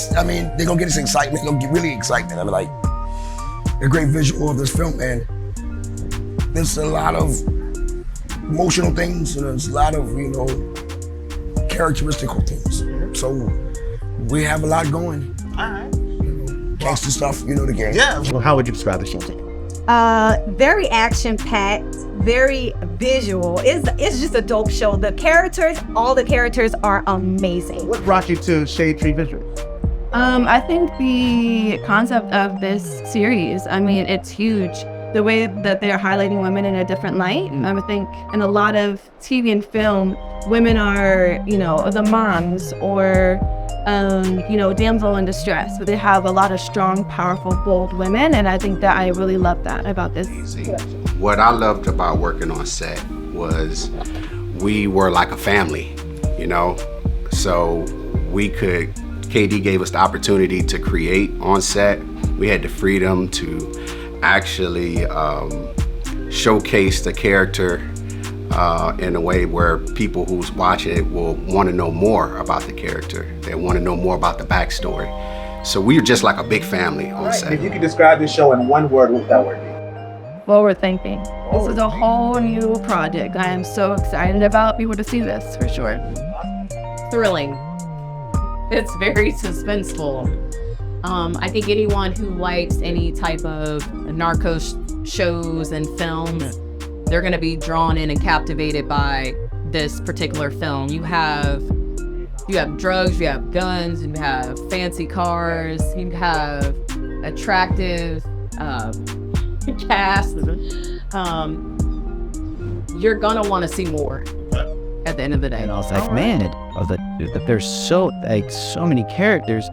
Speaker 12: gonna get us excitement, they're gonna get really excitement. I mean, like, a great visual of this film, and there's a lot of emotional things and there's a lot of, characteristical things. So we have a lot going.
Speaker 2: All right.
Speaker 12: Gangster stuff, the game.
Speaker 2: Yeah. Well, how would you describe the show?
Speaker 22: Very action-packed, very visual. It's just a dope show. All the characters are amazing.
Speaker 2: What brought you to Shadetree Visuals?
Speaker 23: I think the concept of this series, it's huge. The way that they're highlighting women in a different light. I think in a lot of TV and film, women are, the moms or, damsel in distress, but they have a lot of strong, powerful, bold women. And I think that I really love that about this.
Speaker 13: What I loved about working on set was we were like a family, so K-Dee gave us the opportunity to create on set. We had the freedom to actually showcase the character in a way where people who's watching it will want to know more about the character. They want to know more about the backstory. So we're just like a big family on set.
Speaker 2: If you could describe this show in one word, what would that word be?
Speaker 23: Forward thinking. This is a whole new project. I am so excited about people to see this for sure.
Speaker 14: Thrilling. It's very suspenseful. I think anyone who likes any type of narco shows and films, they're going to be drawn in and captivated by this particular film. You have drugs, you have guns, you have fancy cars, you have attractive cast. You're going to want to see more at the end of the day.
Speaker 26: And I was like, man, there's so many characters.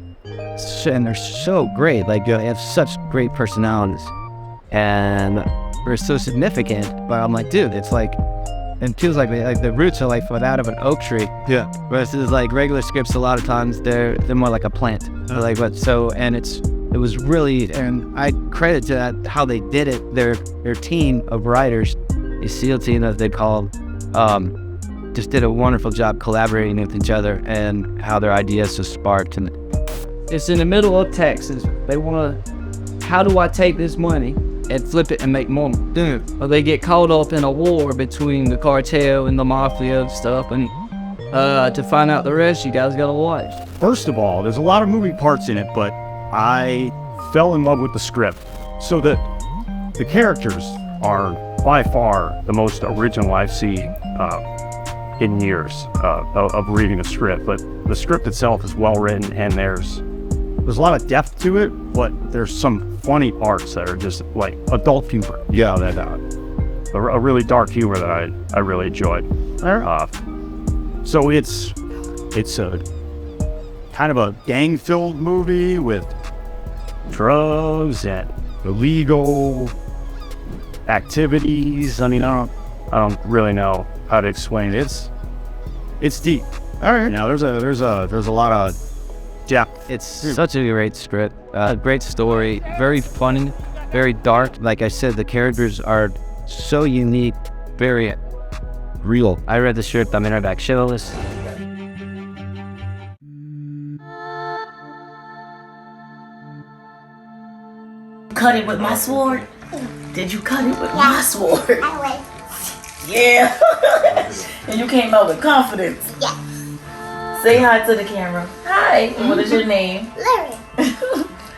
Speaker 26: And they're so great, they have such great personalities and they're so significant, but I'm like, dude, it feels like the roots are like out of an oak tree.
Speaker 2: Yeah.
Speaker 26: Versus like regular scripts, a lot of times they're more like a plant. It was really, and I credit to that, how they did it. Their team of writers, a SEAL team as they call them, just did a wonderful job collaborating with each other and how their ideas just sparked. And
Speaker 25: it's in the middle of Texas. They want to, how do I take this money and flip it and make more? Or they get caught up in a war between the cartel and the mafia and stuff. And To find out the rest, you guys gotta watch.
Speaker 8: First of all, there's a lot of moving parts in it, but I fell in love with the script. So the characters are by far the most original I've seen in years of reading a script. But the script itself is well written, and there's a lot of depth to it, but there's some funny parts that are just like adult humor. Yeah, that a really dark humor that I really enjoyed. So it's a kind of a gang-filled movie with drugs and illegal activities. I mean, I don't really know how to explain it. It's deep. All right. Now there's a lot of depth.
Speaker 26: It's such a great script, great story, very funny, very dark. Like I said, the characters are so unique, very real. I read the script, I'm in back shirtless.
Speaker 15: Cut it with my sword? Did you cut it with my sword? Yeah. And you came out with confidence. Yeah. Say hi to the camera. Hi. What is your name? Larry.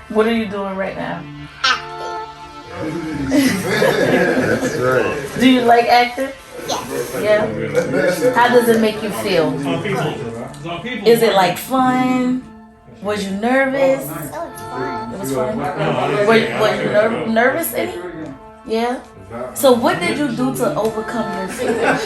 Speaker 15: What are you doing right now? Acting. That's right. Do you like acting? Yeah. How does it make you feel? Is it like fun? Was you nervous? It was fun. Were you nervous any? Yeah. So what did you do to overcome your fear?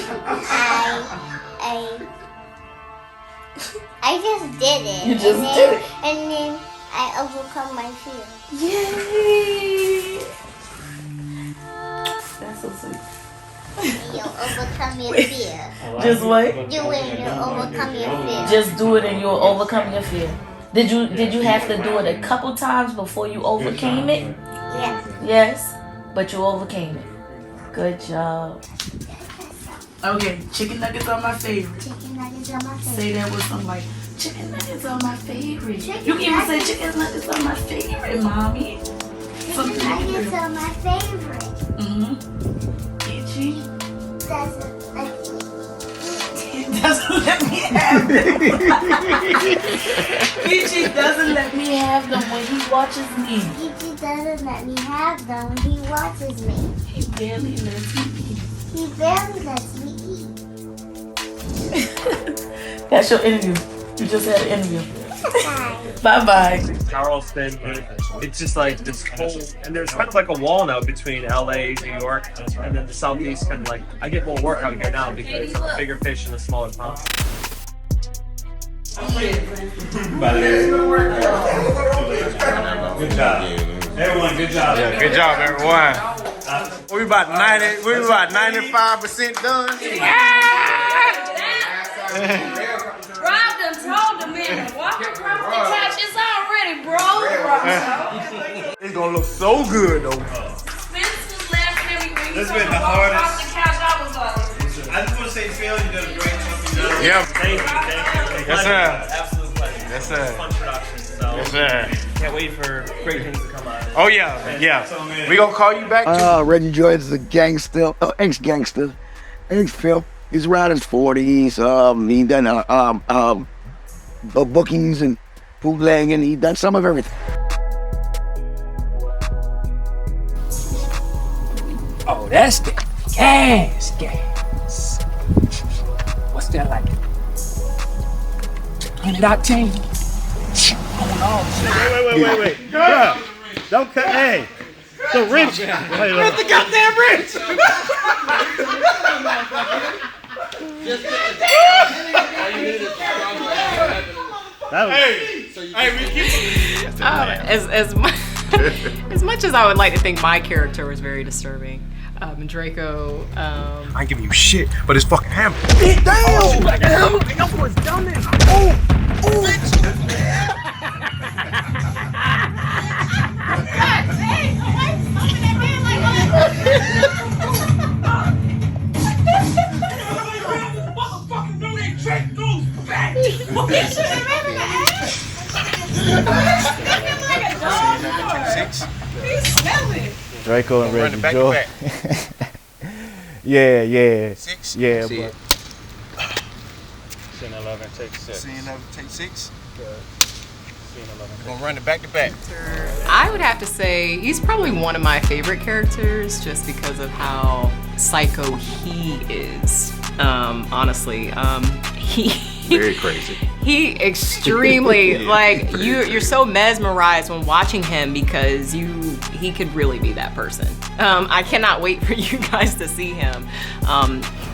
Speaker 16: I just did it.
Speaker 15: You just did it.
Speaker 16: And then I overcome my fear.
Speaker 15: Yay! That's so sweet.
Speaker 16: You overcome your fear.
Speaker 15: Just what?
Speaker 16: Do it and you'll overcome your fear.
Speaker 15: Just do it and you'll overcome your fear. Did you have to do it a couple times before you overcame it?
Speaker 16: Yes.
Speaker 15: Yes, but you overcame it. Good job. Okay, chicken nuggets are my favorite.
Speaker 16: Chicken nuggets are my favorite.
Speaker 15: Say that with some like, chicken nuggets are my favorite. You can even say chicken nuggets are my favorite, mommy.
Speaker 16: Chicken nuggets are my favorite.
Speaker 15: Itchy
Speaker 16: doesn't let me.
Speaker 15: Doesn't let me have them. Peachy doesn't let me have them when he watches me.
Speaker 16: Peachy doesn't let me have them when he watches me.
Speaker 15: He barely lets me eat.
Speaker 16: He barely lets me eat.
Speaker 15: That's your interview. You just had an interview. Bye-bye.
Speaker 17: Charleston, it's just like this whole, and there's kind of like a wall now between LA, New York, and then the Southeast, kind of like, I get more work out here now because I'm a bigger fish in a smaller pond.
Speaker 18: Good job. Everyone, good job.
Speaker 20: Yeah, good job, everyone. We about 95% done.
Speaker 15: Rob done told the man to walk across the couch. It's already broke.
Speaker 20: It's gonna look so good though.
Speaker 15: Spence was laughing at me when
Speaker 18: This
Speaker 15: he
Speaker 18: been
Speaker 15: told me
Speaker 18: the
Speaker 15: to walk
Speaker 18: hardest.
Speaker 15: across the couch. I was like,
Speaker 18: I just want to say, Phil, you did a great job.
Speaker 20: Yep.
Speaker 18: Thank you.
Speaker 20: Yes, sir.
Speaker 18: Absolute pleasure.
Speaker 20: Yes, sir.
Speaker 18: Fun production. So
Speaker 20: Yes, sir.
Speaker 18: Can't wait for great things to come out.
Speaker 20: Oh yeah, yeah. We gonna call you back too.
Speaker 12: Reggie George is a gangster, ex-gangster, ex-Phil. He's around his 40s. He done bookings and bootlegging. He done some of everything.
Speaker 21: Oh, that's the gas. What's that like? 100 octane?
Speaker 18: Wait. Bruh, don't cut. Hey, the wrench.
Speaker 20: Where's the goddamn wrench?
Speaker 14: As much as I would like to think my character was very disturbing, Draco.
Speaker 20: I ain't giving you shit, but it's fucking hammer.
Speaker 21: Damn!
Speaker 20: That was done it.
Speaker 6: Draco and
Speaker 20: Run it
Speaker 6: Reggie
Speaker 20: back to
Speaker 6: George.
Speaker 20: back.
Speaker 6: Yeah.
Speaker 20: Six?
Speaker 6: Yeah,
Speaker 20: See
Speaker 6: but
Speaker 20: it.
Speaker 17: Take 6.
Speaker 20: Scene of take 6. We're gonna run it back to back.
Speaker 1: I would have to say he's probably one of my favorite characters just because of how psycho he is. Honestly, he
Speaker 13: Very crazy.
Speaker 1: he extremely like you're so mesmerized when watching him because he could really be that person. I cannot wait for you guys to see him.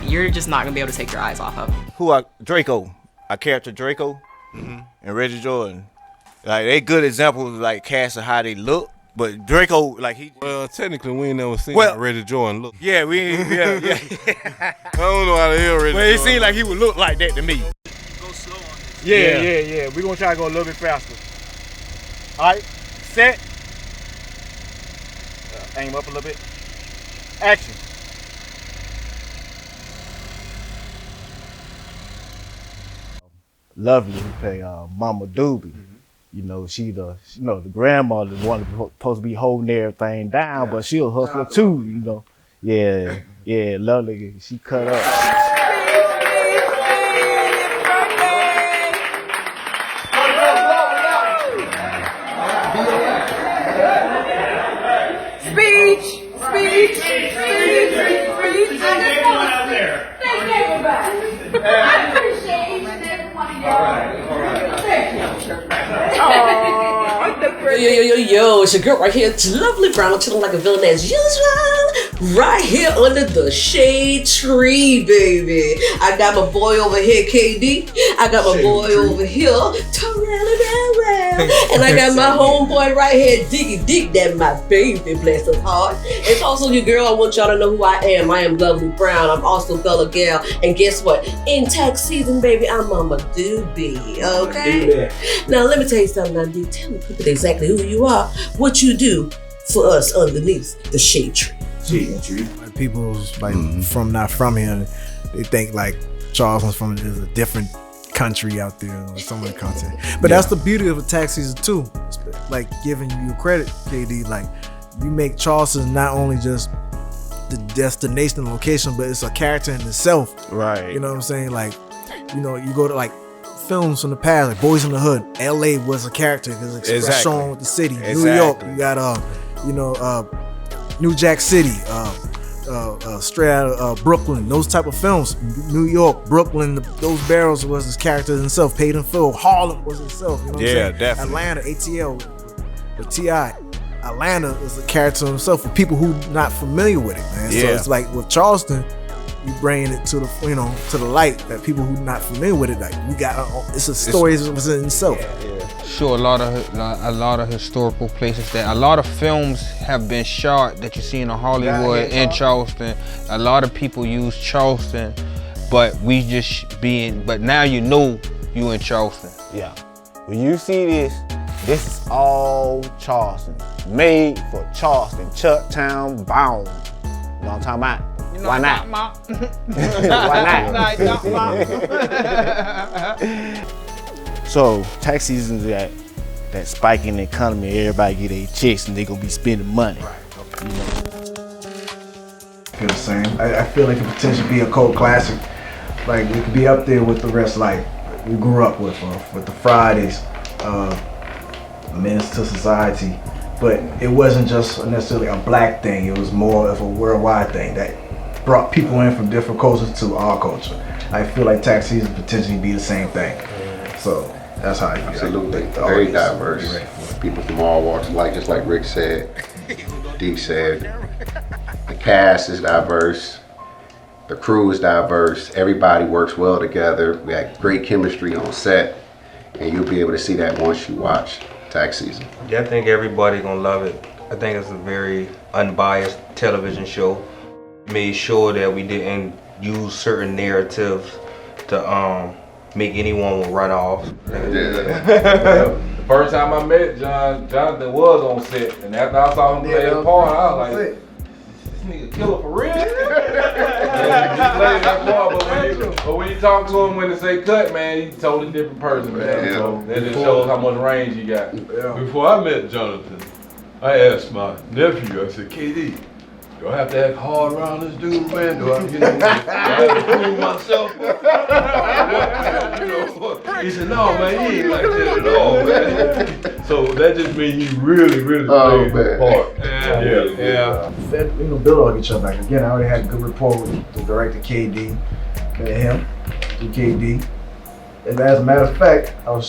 Speaker 1: You're just not gonna be able to take your eyes off of him.
Speaker 6: Who are Draco? Our character Draco and Reggie Jordan. Like they good examples, like cast of how they look. But Draco, like he.
Speaker 19: Well, technically, we ain't never seen Reggie Jordan look.
Speaker 6: Yeah, yeah.
Speaker 19: I don't know how the hell Reggie.
Speaker 6: Well, it
Speaker 19: Jordan
Speaker 6: seemed like he would look like that to me.
Speaker 20: Go slow on this.
Speaker 6: Yeah. We're gonna try to go a little bit faster. All right, set. Aim up a little bit. Action. Lovely who play Mama Doobie. You know, she the grandmother, the one that's supposed to be holding everything down, but she a hustler too, you know. Yeah, Lovely, she cut up.
Speaker 10: Speech. Thank you, everybody. I appreciate each and every one of y'all. Thank you.
Speaker 3: Yo, it's your girl right here. It's Lovely Brown, chilling like a villain as usual. Right here under the shade tree, baby. I got my boy over here, K-Dee. I got my boy over here, and I got my homeboy right here, Diggy, that my baby, bless his heart. It's also your girl. I want y'all to know who I am. I am Lovely Brown. I'm also Bella Gal. And guess what? In tax season, baby, I'm Mama Doobie, okay? Now, let me tell you something, now, D. Tell me people exactly who you are, what you do for us underneath the shade tree.
Speaker 5: Like people's like not from here, they think like Charleston's from is a different country out there or some other content. But that's the beauty of a tax season too. Like giving you credit, K-Dee. Like you make Charleston not only just the destination location, but it's a character in itself.
Speaker 6: Right.
Speaker 5: You know what I'm saying? Like, you know, you go to like films from the past, like Boys in the Hood. LA was a character because it's shown with the city. New York, you got New Jack City, straight out of Brooklyn, those type of films. New York, Brooklyn, those barrels was his character himself. Paid in full. Harlem was himself. You know what I'm saying?
Speaker 6: Definitely.
Speaker 5: Atlanta, ATL, with T.I. Atlanta is a character himself for people who not familiar with it, man. So it's like with Charleston, you bring it to the to the light that people who not familiar with it, like we got it's a story within itself.
Speaker 7: Sure, a lot of historical places that a lot of films have been shot that you see in Hollywood in Charleston. A lot of people use Charleston, but but now you know you in Charleston.
Speaker 6: Yeah. When you see this is all Charleston. Made for Charleston, Chucktown, bound. You know what I'm talking about? Why not? Why not? So tax season is that spike in the economy. Everybody get their checks and they gonna be spending money. Right. You know?
Speaker 5: I feel the same. I feel like it could potentially be a cult classic. Like it could be up there with the rest. Like we grew up with the Fridays, Menace to Society. But it wasn't just necessarily a black thing. It was more of a worldwide thing that brought people in from different cultures to our culture. I feel like tax season potentially be the same thing. So that's how I feel.
Speaker 13: Absolutely. Very diverse. People from all walks of life, just like Rick said, D said. The cast is diverse. The crew is diverse. Everybody works well together. We had great chemistry on set. And you'll be able to see that once you watch tax season.
Speaker 9: Yeah, I think everybody gonna love it. I think it's a very unbiased television show. Made sure that we didn't use certain narratives to make anyone run off.
Speaker 19: The first time I met Jonathan was on set, and after I saw him play that part, I was like, this nigga killer for real? But when you talk to him when they say cut, man, he's a totally different person, man. So that just shows how much range you got.
Speaker 24: Before I met Jonathan, I asked my nephew, I said, K-Dee, do I have to act hard around this dude, man? Do I have to prove myself? He said, no, man, he ain't like that at all, man. So that just means he really played the part.
Speaker 5: Yeah. You know, build on each other. Like, again, I already had a good rapport with the director K-Dee and him, through K-Dee. And as a matter of fact, I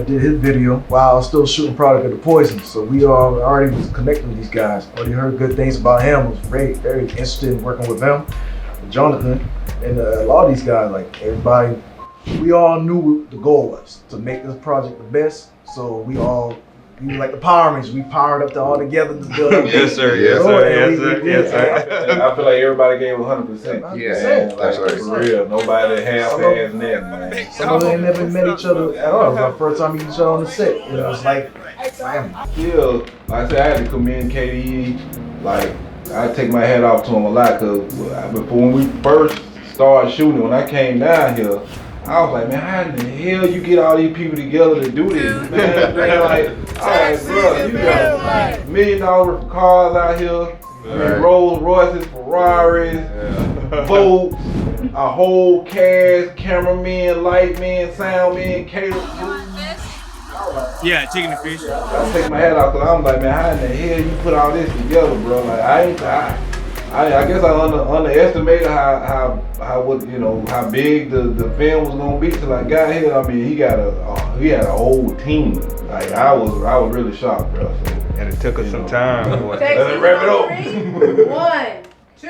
Speaker 5: did his video while I was still shooting Product of the Poison. So we already was connecting with these guys. Already heard good things about him. Was very interested in working with him, with Jonathan, and a lot of these guys. Like everybody, we all knew what the goal was to make this project the best. So we like the Power Rangers. We powered up all together to build up.
Speaker 24: Yes, sir. Yes, sir. I feel like everybody gave 100%.
Speaker 5: Yeah,
Speaker 24: that's right. For real. Nobody half-assed man.
Speaker 5: Some of them never met each other at all. It was our first time meeting each other on the set. You know, it's like family.
Speaker 24: Still, like I said, I had to commend K-Dee. Like, I take my hat off to him a lot, because when we first started shooting, when I came down here, I was like, man, how in the hell you get all these people together to do this, man? Like, all right, bro, you got $1 million worth of cars out here. I mean, Rolls Royces, Ferraris, boats, a whole cast, cameramen, lightmen, soundmen, caterers.
Speaker 17: Yeah, chicken and fish.
Speaker 24: I take my hat off, because I'm like, man, how in the hell you put all this together, bro? Like, I guess I underestimated how big the film was gonna be till I got here. I mean, he had a whole team. Like I was really shocked, bro. So,
Speaker 7: and it took us some time.
Speaker 24: Let's wrap it up.
Speaker 10: 1, 2,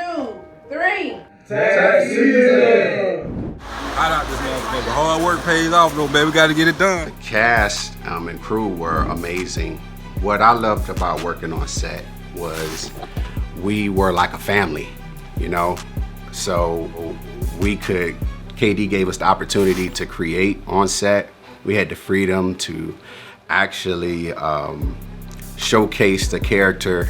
Speaker 10: 3.
Speaker 24: Tax season.
Speaker 20: Hot out this motherfucker. Hard work pays off though, baby. We gotta get it done.
Speaker 13: The cast and crew were amazing. What I loved about working on set was we were like a family, you know? So K-Dee gave us the opportunity to create on set. We had the freedom to actually showcase the character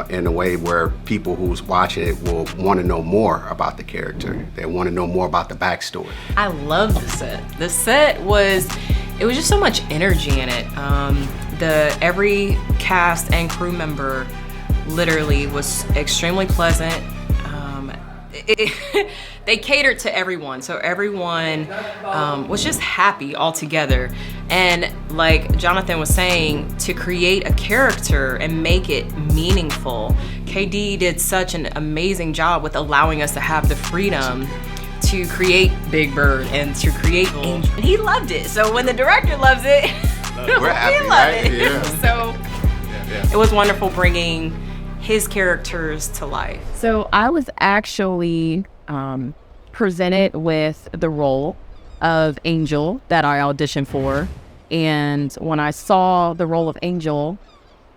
Speaker 13: in a way where people who's watching it will want to know more about the character. They want to know more about the backstory.
Speaker 1: I love the set. The set was just so much energy in it. Every cast and crew member literally was extremely pleasant. They catered to everyone, so everyone was just happy all together. And like Jonathan was saying, to create a character and make it meaningful, K-Dee did such an amazing job with allowing us to have the freedom to create Big Bird and to create Angel. And he loved it, so when the director loves it,
Speaker 13: we're happy,
Speaker 1: we love
Speaker 13: right?
Speaker 1: it.
Speaker 13: Yeah.
Speaker 1: So it was wonderful bringing his characters to life.
Speaker 14: So I was actually presented with the role of Angel that I auditioned for. And when I saw the role of Angel,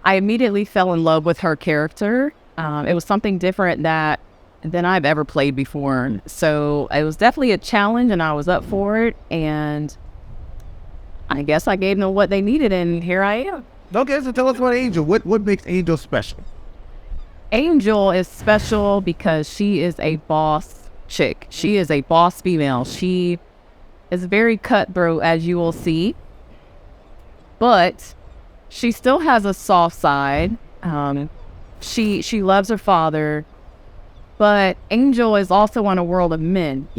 Speaker 14: I immediately fell in love with her character. It was something different than I've ever played before. So it was definitely a challenge and I was up for it. And I guess I gave them what they needed and here I am.
Speaker 2: Okay, so tell us about Angel. What makes Angel special?
Speaker 14: Angel is special because she is a boss chick. She is a boss female. She is very cutthroat, as you will see, but she still has a soft side. She loves her father, but Angel is also in a world of men,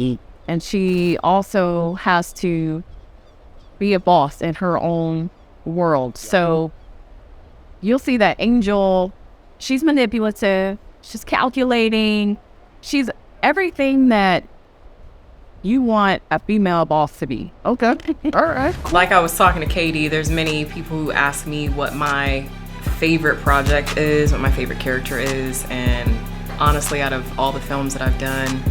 Speaker 14: and she also has to be a boss in her own world. So you'll see that Angel, she's manipulative, she's calculating, she's everything that you want a female boss to be. Okay, all right.
Speaker 1: Like I was talking to K-Dee, there's many people who ask me what my favorite project is, what my favorite character is, and honestly, out of all the films that I've done,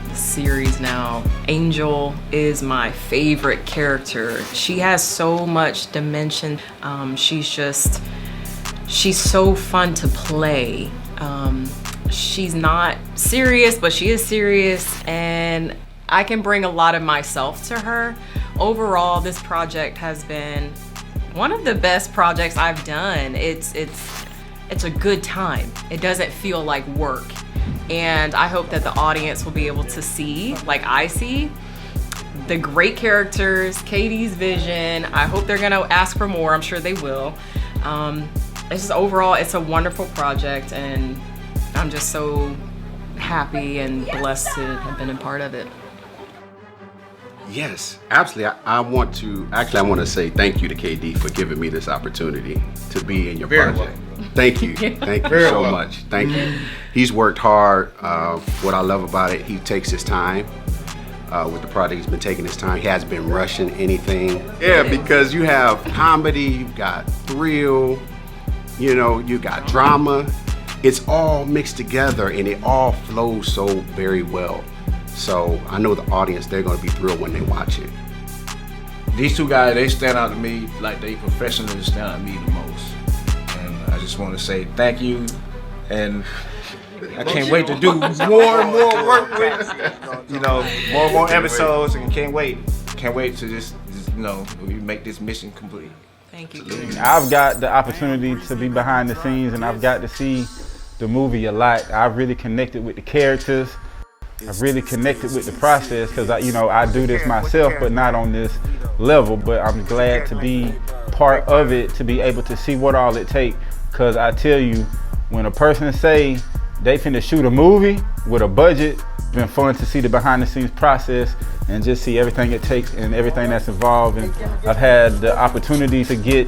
Speaker 1: the series now, Angel is my favorite character. She has so much dimension. She's so fun to play. She's not serious, but she is serious, and I can bring a lot of myself to her. Overall, this project has been one of the best projects I've done. It's a good time. It doesn't feel like work. And I hope that the audience will be able to see, like I see, the great characters, K-Dee's vision. I hope they're gonna ask for more. I'm sure they will. It's just overall, it's a wonderful project, and I'm just so happy and blessed to have been a part of it.
Speaker 13: Yes, absolutely. I want to say thank you to K-Dee for giving me this opportunity to be in your project. Thank you. Thank you so much. Thank you. He's worked hard. What I love about it, he takes his time. With the project, he's been taking his time. He hasn't been rushing anything. Yeah, because you have comedy, you've got thrill, you know, you got drama. It's all mixed together and it all flows so very well. So I know the audience, they're gonna be thrilled when they watch it.
Speaker 20: These two guys, they stand out to me like they professionally stand out to me the most. And I just want to say thank you, and I can't wait to do more and more work with, you know, more and more episodes, and can't wait to just you know, we make this mission complete.
Speaker 1: Thank you.
Speaker 4: I've got the opportunity to be behind the scenes, and I've got to see the movie a lot. I've really connected with the characters. I've really connected with the process because I do this myself, but not on this level. But I'm glad to be part of it, to be able to see what all it takes. Because I tell you, when a person say they finna shoot a movie with a budget, it's been fun to see the behind the scenes process and just see everything it takes and everything that's involved. And I've had the opportunity to get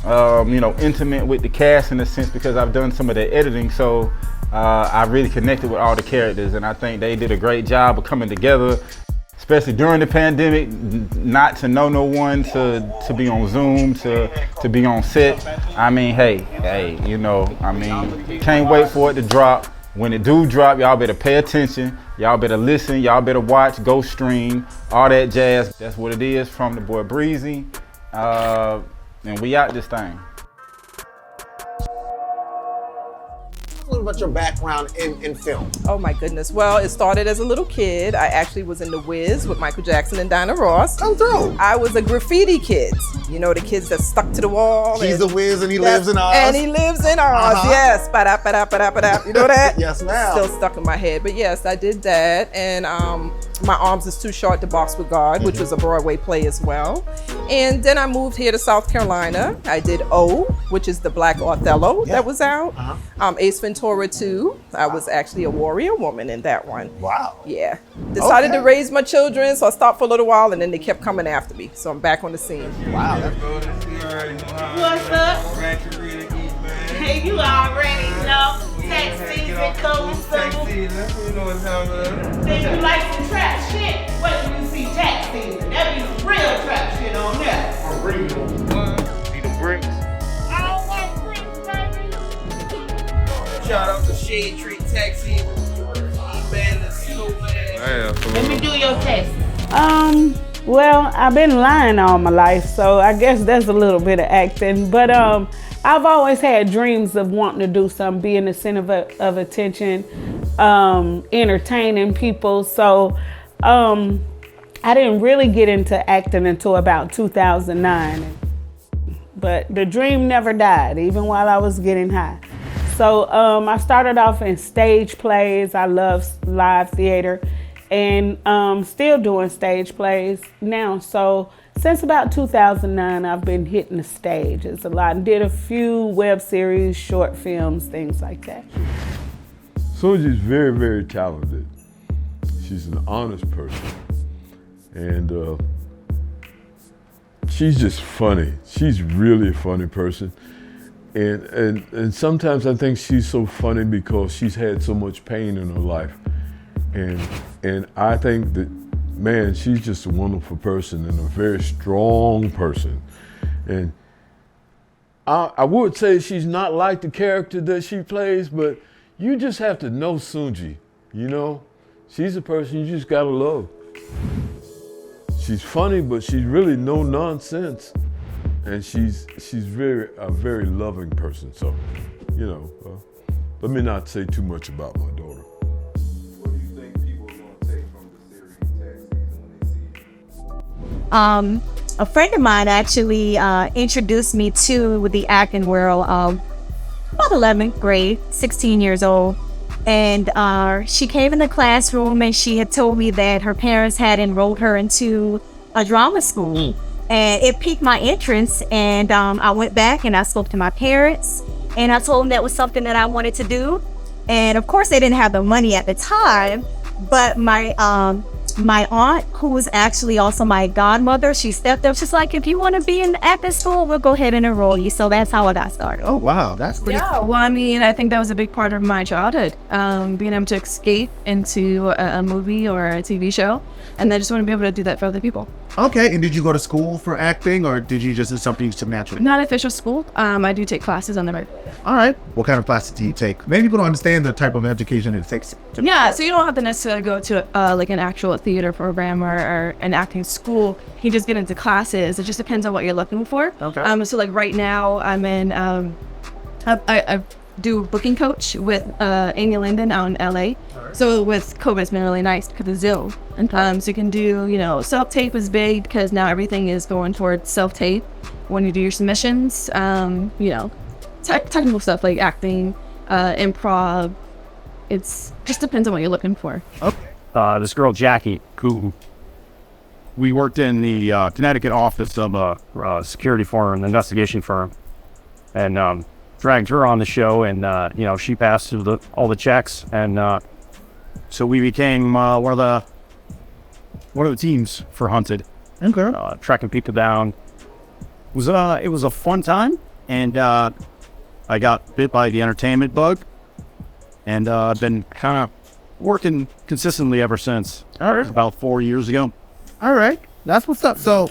Speaker 4: intimate with the cast in a sense because I've done some of the editing. So I really connected with all the characters, and I think they did a great job of coming together, especially during the pandemic, not to know no one, to be on Zoom, to be on set. I mean, hey, can't wait for it to drop. When it do drop, y'all better pay attention, y'all better listen, y'all better watch, go stream, all that jazz. That's what it is from the boy Breezy, and we out this thing.
Speaker 2: A little about your background in film.
Speaker 8: Oh my goodness. Well, it started as a little kid. I actually was in The Wiz with Michael Jackson and Dinah Ross.
Speaker 2: Come through.
Speaker 8: I was a graffiti kid. You know, the kids that stuck to the wall.
Speaker 2: He's the Wiz and he lives in Oz.
Speaker 8: And he lives in Oz, yes. Ba-da-ba-da-ba-da-ba-da. You know that?
Speaker 2: Yes, ma'am.
Speaker 8: Still stuck in my head. But yes, I did that. And My Arms Is Too Short to Box with God, which was a Broadway play as well. And then I moved here to South Carolina. I did O, which is the Black Othello that was out. Ace Ventura 2. I was actually a warrior woman in that one.
Speaker 2: Wow.
Speaker 8: Yeah. Decided to raise my children, so I stopped for a little while, and then they kept coming after me. So I'm back on the scene.
Speaker 2: Wow.
Speaker 15: What's up? Hey, you already know. Tax season coming soon. Then you like some trap shit? What do you see tax season? That be some real trap shit on there.
Speaker 24: For real. See the bricks?
Speaker 15: I don't like bricks, baby.
Speaker 11: Shout out to Shadetree Taxi.
Speaker 15: Let me do your test.
Speaker 22: Well, I've been lying all my life, so I guess that's a little bit of acting. But I've always had dreams of wanting to do something, being the center of attention, entertaining people. So I didn't really get into acting until about 2009. But the dream never died, even while I was getting high. So I started off in stage plays. I love live theater, and still doing stage plays now. So since about 2009, I've been hitting the stage. It's a lot. Did a few web series, short films, things like that.
Speaker 23: Soji's very, very talented. She's an honest person. And she's just funny. She's really a funny person. And sometimes I think she's so funny because she's had so much pain in her life. And I think that, man, she's just a wonderful person and a very strong person. And I would say she's not like the character that she plays, but you just have to know Sunji, you know? She's a person you just gotta love. She's funny, but she's really no nonsense. And she's a very loving person. So, you know, let me not say too much about my daughter.
Speaker 24: What do you think people are going to take from the series Tax Season when they see it?
Speaker 25: A friend of mine actually introduced me to the acting world about 11th grade, 16 years old. And she came in the classroom and she had told me that her parents had enrolled her into a drama school. And it piqued my interest, and I went back and I spoke to my parents, and I told them that was something that I wanted to do. And of course, they didn't have the money at the time, but my my aunt, who was actually also my godmother, she stepped up. She's like, if you want to be in acting school, we'll go ahead and enroll you. So that's how I got started.
Speaker 3: Oh, wow. That's pretty
Speaker 12: Well, I mean, I think that was a big part of my childhood, being able to escape into a movie or a TV show. And I just want to be able to do that for other people.
Speaker 3: Okay, and did you go to school for acting, or did you just do something to naturally?
Speaker 12: Not official school. I do take classes on the right.
Speaker 3: All right. What kind of classes do you take? Many people don't understand the type of education it takes.
Speaker 12: Yeah, so you don't have to necessarily go to like an actual theater program or an acting school. You just get into classes. It just depends on what you're looking for.
Speaker 3: Okay.
Speaker 12: So like right now, I'm in. I do booking coach with Amy Linden out in LA. So with COVID, it's been really nice because of Zoom. So you can do, self-tape is big because now everything is going towards self-tape. When you do your submissions, technical stuff like acting, improv. It's just depends on what you're looking for.
Speaker 16: Okay. This girl, Jackie, who we worked in the Connecticut office of a security firm, an investigation firm, and dragged her on the show, and she passed through all the checks, and so we became one of the teams for Hunted.
Speaker 3: Okay.
Speaker 16: Tracking people down. It was a fun time, and I got bit by the entertainment bug, and I've been kind of working consistently ever since.
Speaker 3: All right.
Speaker 16: About 4 years ago.
Speaker 3: All right. That's what's up. So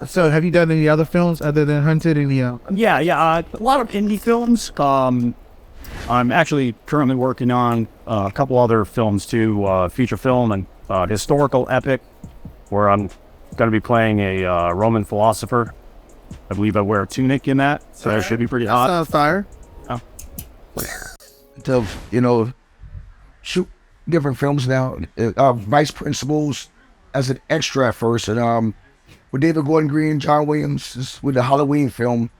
Speaker 3: have you done any other films other than Hunted?
Speaker 16: Yeah, a lot of indie films. I'm actually currently working on a couple other films too, feature film and historical epic, where I'm going to be playing a Roman philosopher. I believe I wear a tunic in that, so that should be pretty hot.
Speaker 3: Sounds fire.
Speaker 16: Oh.
Speaker 18: To shoot different films now. Vice Principals as an extra at first, and with David Gordon Green, John Williams, with the Halloween film,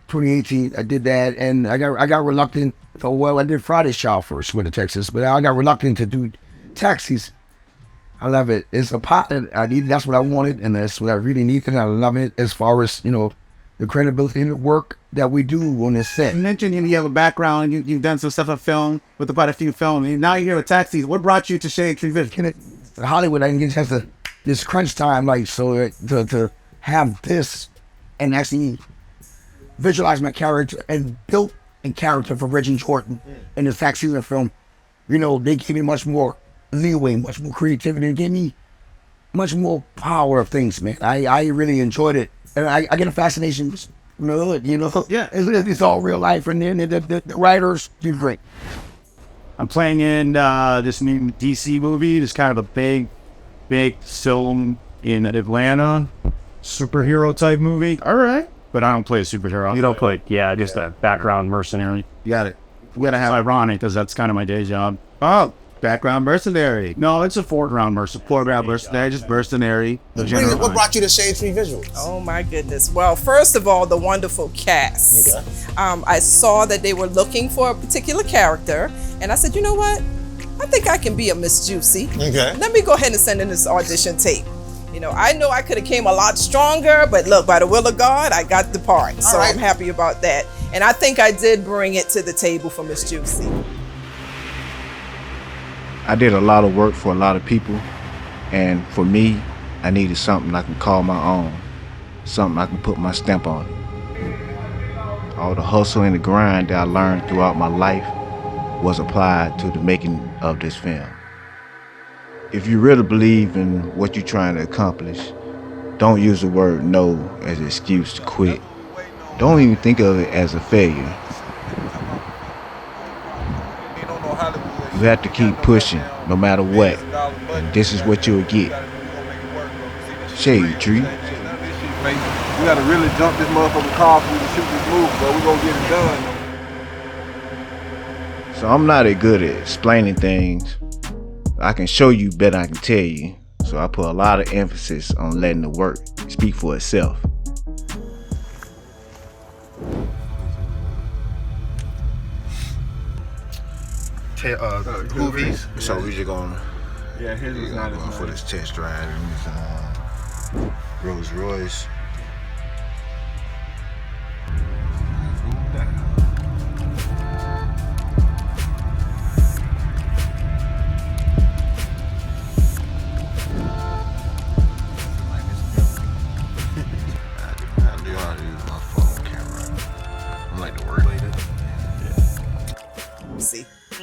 Speaker 18: 2018. I did that, and I got reluctant. I did Friday's Child first, went to Texas, but I got reluctant to do Taxis. I love it. It's a pot that I need. That's what I wanted, and that's what I really needed. And I love it as far as the credibility and the work that we do on this set.
Speaker 3: You mentioned you have a background. You've done some stuff in film with quite a few films. And now you're here with Taxis. What brought you to Shadetree Visuals?
Speaker 18: Hollywood, I didn't get a chance to this crunch time, to have this and actually visualize my character and built a character for Reggie Jordan in the Taxi film. They gave me much more leeway, much more creativity, and gave me much more power of things, man. I really enjoyed it, and I get a fascination with it. Yeah, it's all real life, and then the writers do great.
Speaker 16: I'm playing in this new DC movie. It's kind of a big film in Atlanta, superhero type movie.
Speaker 3: All right.
Speaker 16: But I don't play a superhero. You don't play? Yeah, just a background mercenary.
Speaker 3: You got it. We gotta have.
Speaker 16: It's ironic because that's kind of my day job.
Speaker 3: Oh, background mercenary.
Speaker 16: No, it's a foreground mercenary.
Speaker 3: Foreground mercenary, just mercenary.
Speaker 2: What brought you to Shadetree Visuals?
Speaker 8: Oh my goodness. Well, first of all, the wonderful cast.
Speaker 2: Okay.
Speaker 8: I saw that they were looking for a particular character, and I said, you know what? I think I can be a Miss Juicy.
Speaker 2: Okay.
Speaker 8: Let me go ahead and send in this audition tape. I know I could have came a lot stronger, but look, by the will of God, I got the part. So I'm happy about that. And I think I did bring it to the table for Miss Juicy.
Speaker 20: I did a lot of work for a lot of people, and for me, I needed something I can call my own, something I can put my stamp on. All the hustle and the grind that I learned throughout my life was applied to the making of this film. If you really believe in what you're trying to accomplish, don't use the word no as an excuse to quit. Don't even think of it as a failure. You have to keep pushing no matter what, and this is what you'll get. Shadetree.
Speaker 24: We gotta really jump this motherfucking car so we can shoot this movie, but we gonna get it done.
Speaker 20: So I'm not that good at explaining things. I can show you better than I can tell you. So I put a lot of emphasis on letting the work speak for itself.
Speaker 24: Movies.
Speaker 20: So we just gonna
Speaker 24: his is not
Speaker 20: going for this test drive in this Rolls Royce.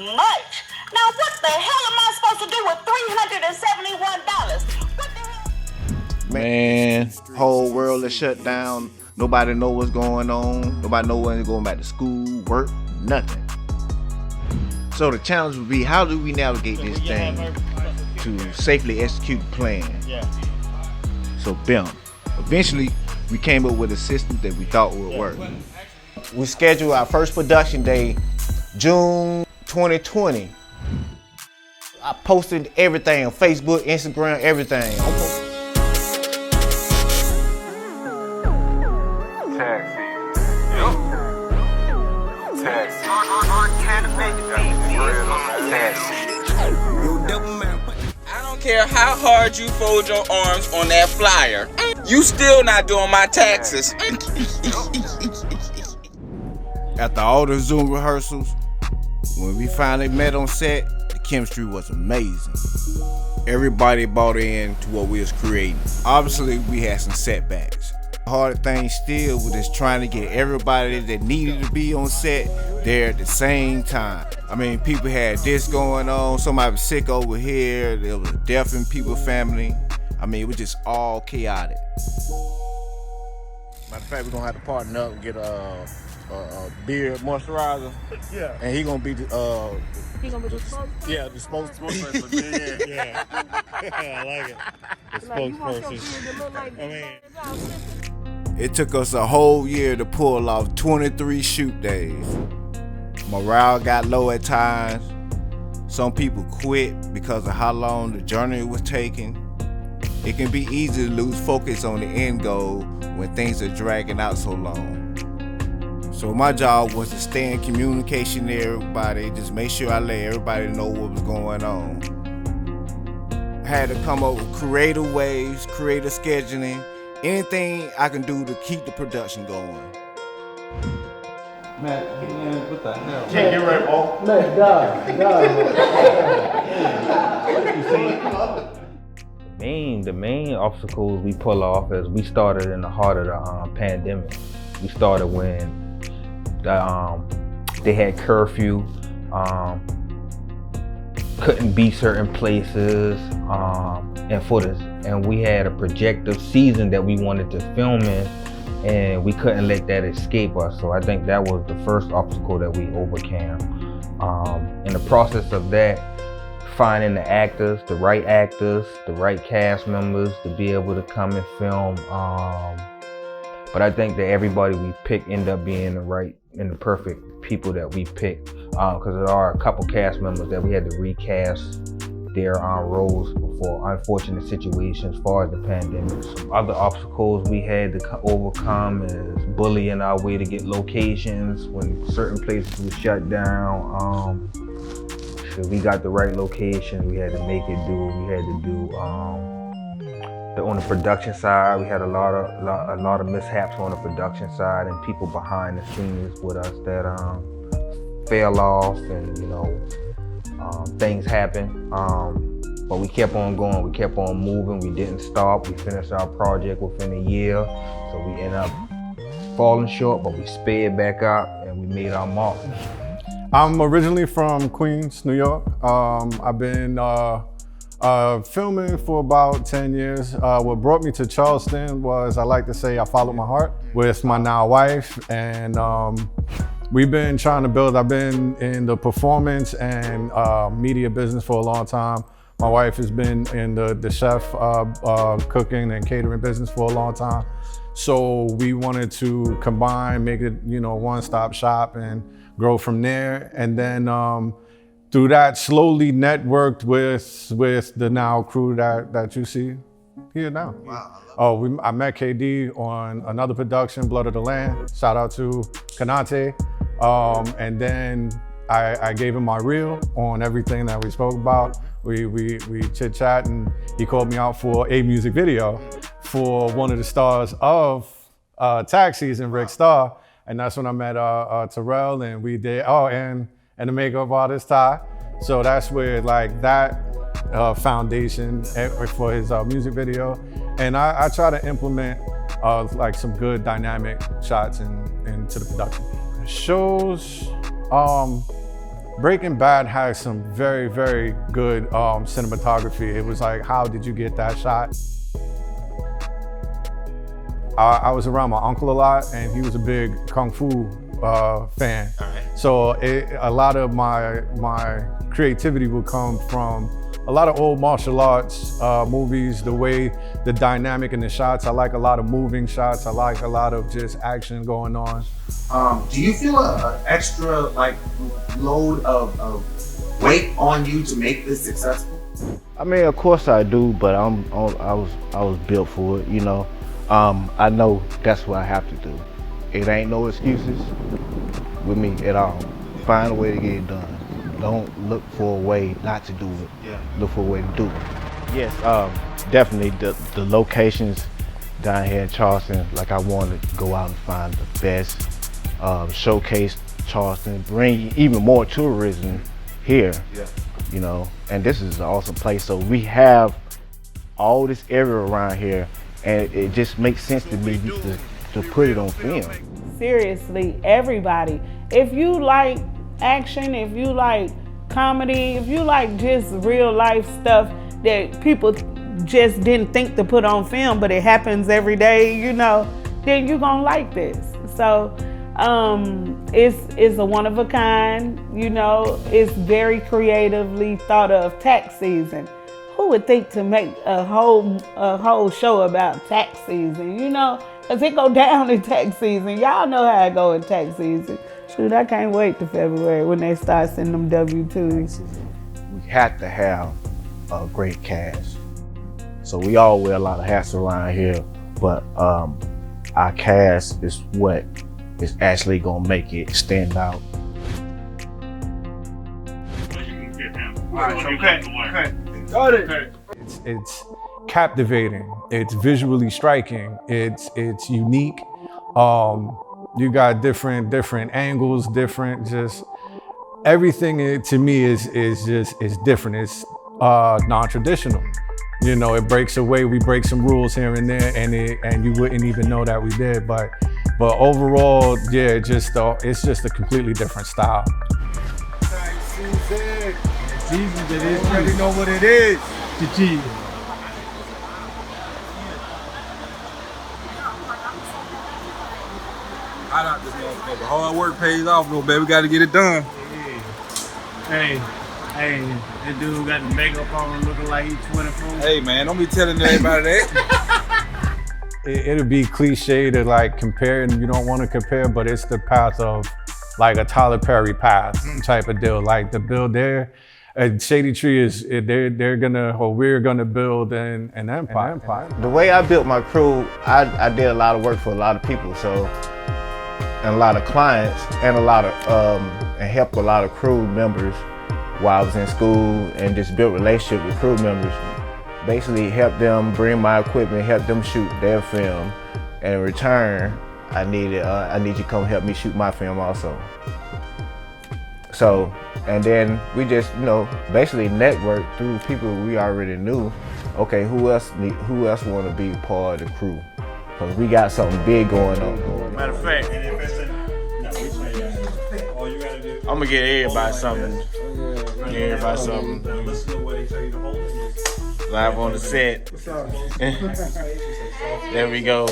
Speaker 5: much. Now what the hell am I supposed to do with $371?
Speaker 20: Man, whole world is shut down. Nobody know what's going on. Nobody know when they're going back to school, work, nothing. So the challenge would be, how do we navigate this thing to safely execute the plan? So BIM. Eventually, we came up with a system that we thought would work. We scheduled our first production day, June 2020. I posted everything on Facebook, Instagram, everything.
Speaker 11: I don't care how hard you fold your arms on that flyer, you still not doing my taxes.
Speaker 20: After all the Zoom rehearsals, when we finally met on set, the chemistry was amazing. Everybody bought in to what we was creating. Obviously, we had some setbacks. The hard thing still was just trying to get everybody that needed to be on set there at the same time. I mean, people had this going on, somebody was sick over here, there was a deaf in people's family. I mean, it was just all chaotic. Matter of fact, we're gonna have to partner up and get a beard moisturizer.
Speaker 6: Yeah.
Speaker 20: And he gonna be the
Speaker 6: He gonna be the spokesperson?
Speaker 20: Yeah, the spokesperson.
Speaker 6: Yeah. I like it. The spokesperson.
Speaker 20: It took us a whole year to pull off 23 shoot days. Morale got low at times. Some people quit because of how long the journey was taking. It can be easy to lose focus on the end goal when things are dragging out so long. So my job was to stay in communication with everybody, just make sure I let everybody know what was going on. I had to come up with creative ways, creative scheduling, anything I can do to keep the production going.
Speaker 4: Man, what the hell?
Speaker 6: Can't get right, Paul. Man,
Speaker 7: The main obstacles we pull off is we started in the heart of the pandemic. We started when they had curfew, couldn't be certain places, and we had a projective season that we wanted to film in, and we couldn't let that escape us. So I think that was the first obstacle that we overcame. In the process of that, finding the actors, the right cast members to be able to come and film. But I think that everybody we picked ended up being the perfect people that we picked. Because there are a couple cast members that we had to recast their roles for unfortunate situations as far as the pandemic. Some other obstacles we had to overcome is bullying our way to get locations when certain places were shut down. So we got the right location, we had to make it do what we had to do. On the production side, we had a lot of mishaps on the production side and people behind the scenes with us that fell off, and things happen. But we kept on going, we kept on moving, we didn't stop. We finished our project within a year, so we ended up falling short, but we sped back up and we made our mark.
Speaker 6: I'm originally from Queens, New York. I've been filming for about 10 years. What brought me to Charleston was, I like to say, I followed my heart with my now wife, and we've been trying to build. I've been in the performance and media business for a long time. My wife has been in the chef cooking and catering business for a long time. So we wanted to combine, make it, one-stop shop and grow from there. And then through that, slowly networked with the now crew that you see here now. Wow. I met K-Dee on another production, Blood of the Land. Shout out to Kanate. And then I gave him my reel on everything that we spoke about. We chit chat, and he called me out for a music video for one of the stars of Taxis and rickstarr. And that's when I met Terrell, and we did, and the makeup artist Ty. So that's where that foundation for his music video. And I try to implement some good dynamic shots into the production. Shows, Breaking Bad has some very, very good cinematography. It was like, how did you get that shot? I was around my uncle a lot, and he was a big Kung Fu fan. So a lot of my creativity would come from a lot of old martial arts movies, the way the dynamic in the shots. I like a lot of moving shots. I like a lot of just action going on.
Speaker 9: Do you feel an extra like load of weight on you to make this successful?
Speaker 10: I mean, of course I do, but I was built for it, you know. I know that's what I have to do. It ain't no excuses with me at all. Find a way to get it done. Don't look for a way not to do it. Yeah. Look for a way to do it. Yes, definitely the locations down here in Charleston, like I want to go out and find the best, showcase Charleston, bring even more tourism here, you know, and this is an awesome place. So we have all this area around here, and it just makes sense to me to put it on film.
Speaker 22: Seriously, everybody, if you like action, if you like comedy, if you like just real life stuff that people just didn't think to put on film, but it happens every day, you know, then you're gonna like this. So it's a one of a kind, you know, it's very creatively thought of. Tax season. Who would think to make a whole show about tax season, you know? Cause it go down in tax season. Y'all know how it go in tax season. Shoot, I can't wait to February when they start sending them W-2s.
Speaker 10: We have to have a great cast. So we all wear a lot of hats around here, but our cast is what is actually gonna make it stand out.
Speaker 6: Okay. Got it. It's captivating. It's visually striking. It's unique. You got different angles, different just everything. To me is different. It's non-traditional. You know, it breaks away. We break some rules here and there, and you wouldn't even know that we did. But overall, yeah, it's just a completely different style.
Speaker 17: Jesus, it is. You already know what it is. GG. Hot out this motherfucker. Hard work pays off, though, baby. We got to get it done.
Speaker 16: Hey, that dude got the makeup on looking like he's 24.
Speaker 17: Hey, man, don't be telling everybody that.
Speaker 6: It'll be cliche to like compare, and you don't want to compare, but it's the path of like a Tyler Perry path type of deal. Like the build there. Shadetree we're gonna build an empire.
Speaker 10: The way I built my crew, I did a lot of work for a lot of people, so, and a lot of clients, and and helped a lot of crew members while I was in school, and just built relationship with crew members. Basically help them bring my equipment, help them shoot their film, and in return, I need you to come help me shoot my film also. So, and then we just, you know, basically network through people we already knew. Okay, who else want to be part of the crew? Because we got something big going on.
Speaker 17: Matter of fact, I'm gonna get everybody something. Live on the set. There we go.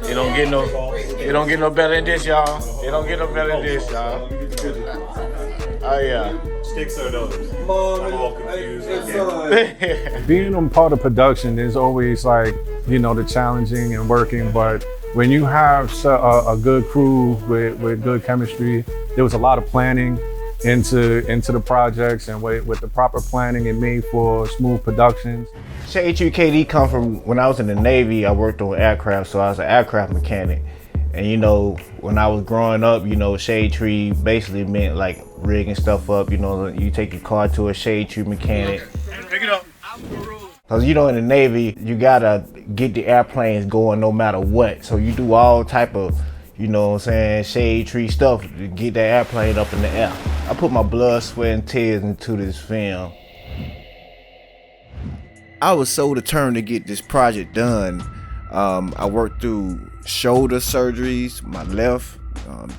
Speaker 17: It don't get no better than this, y'all. It don't get no better than this, y'all. Oh yeah.
Speaker 19: Sticks or those? I'm all confused.
Speaker 6: Being on part of production is always like, you know, the challenging and working, but when you have a good crew with good chemistry, there was a lot of planning into the projects, and with the proper planning, it made for smooth productions.
Speaker 10: Shadetree K-Dee come from when I was in the Navy. I worked on aircraft, so I was an aircraft mechanic. And you know, when I was growing up, you know, Shadetree basically meant like rigging stuff up. You know, you take your car to a Shadetree mechanic.
Speaker 17: Pick it up.
Speaker 10: Cause you know, in the Navy, you gotta get the airplanes going no matter what. So you do all type of, you know what I'm saying, Shadetree stuff to get that airplane up in the air. I put my blood, sweat, and tears into this film. I was so determined to get this project done. I worked through shoulder surgeries, my left,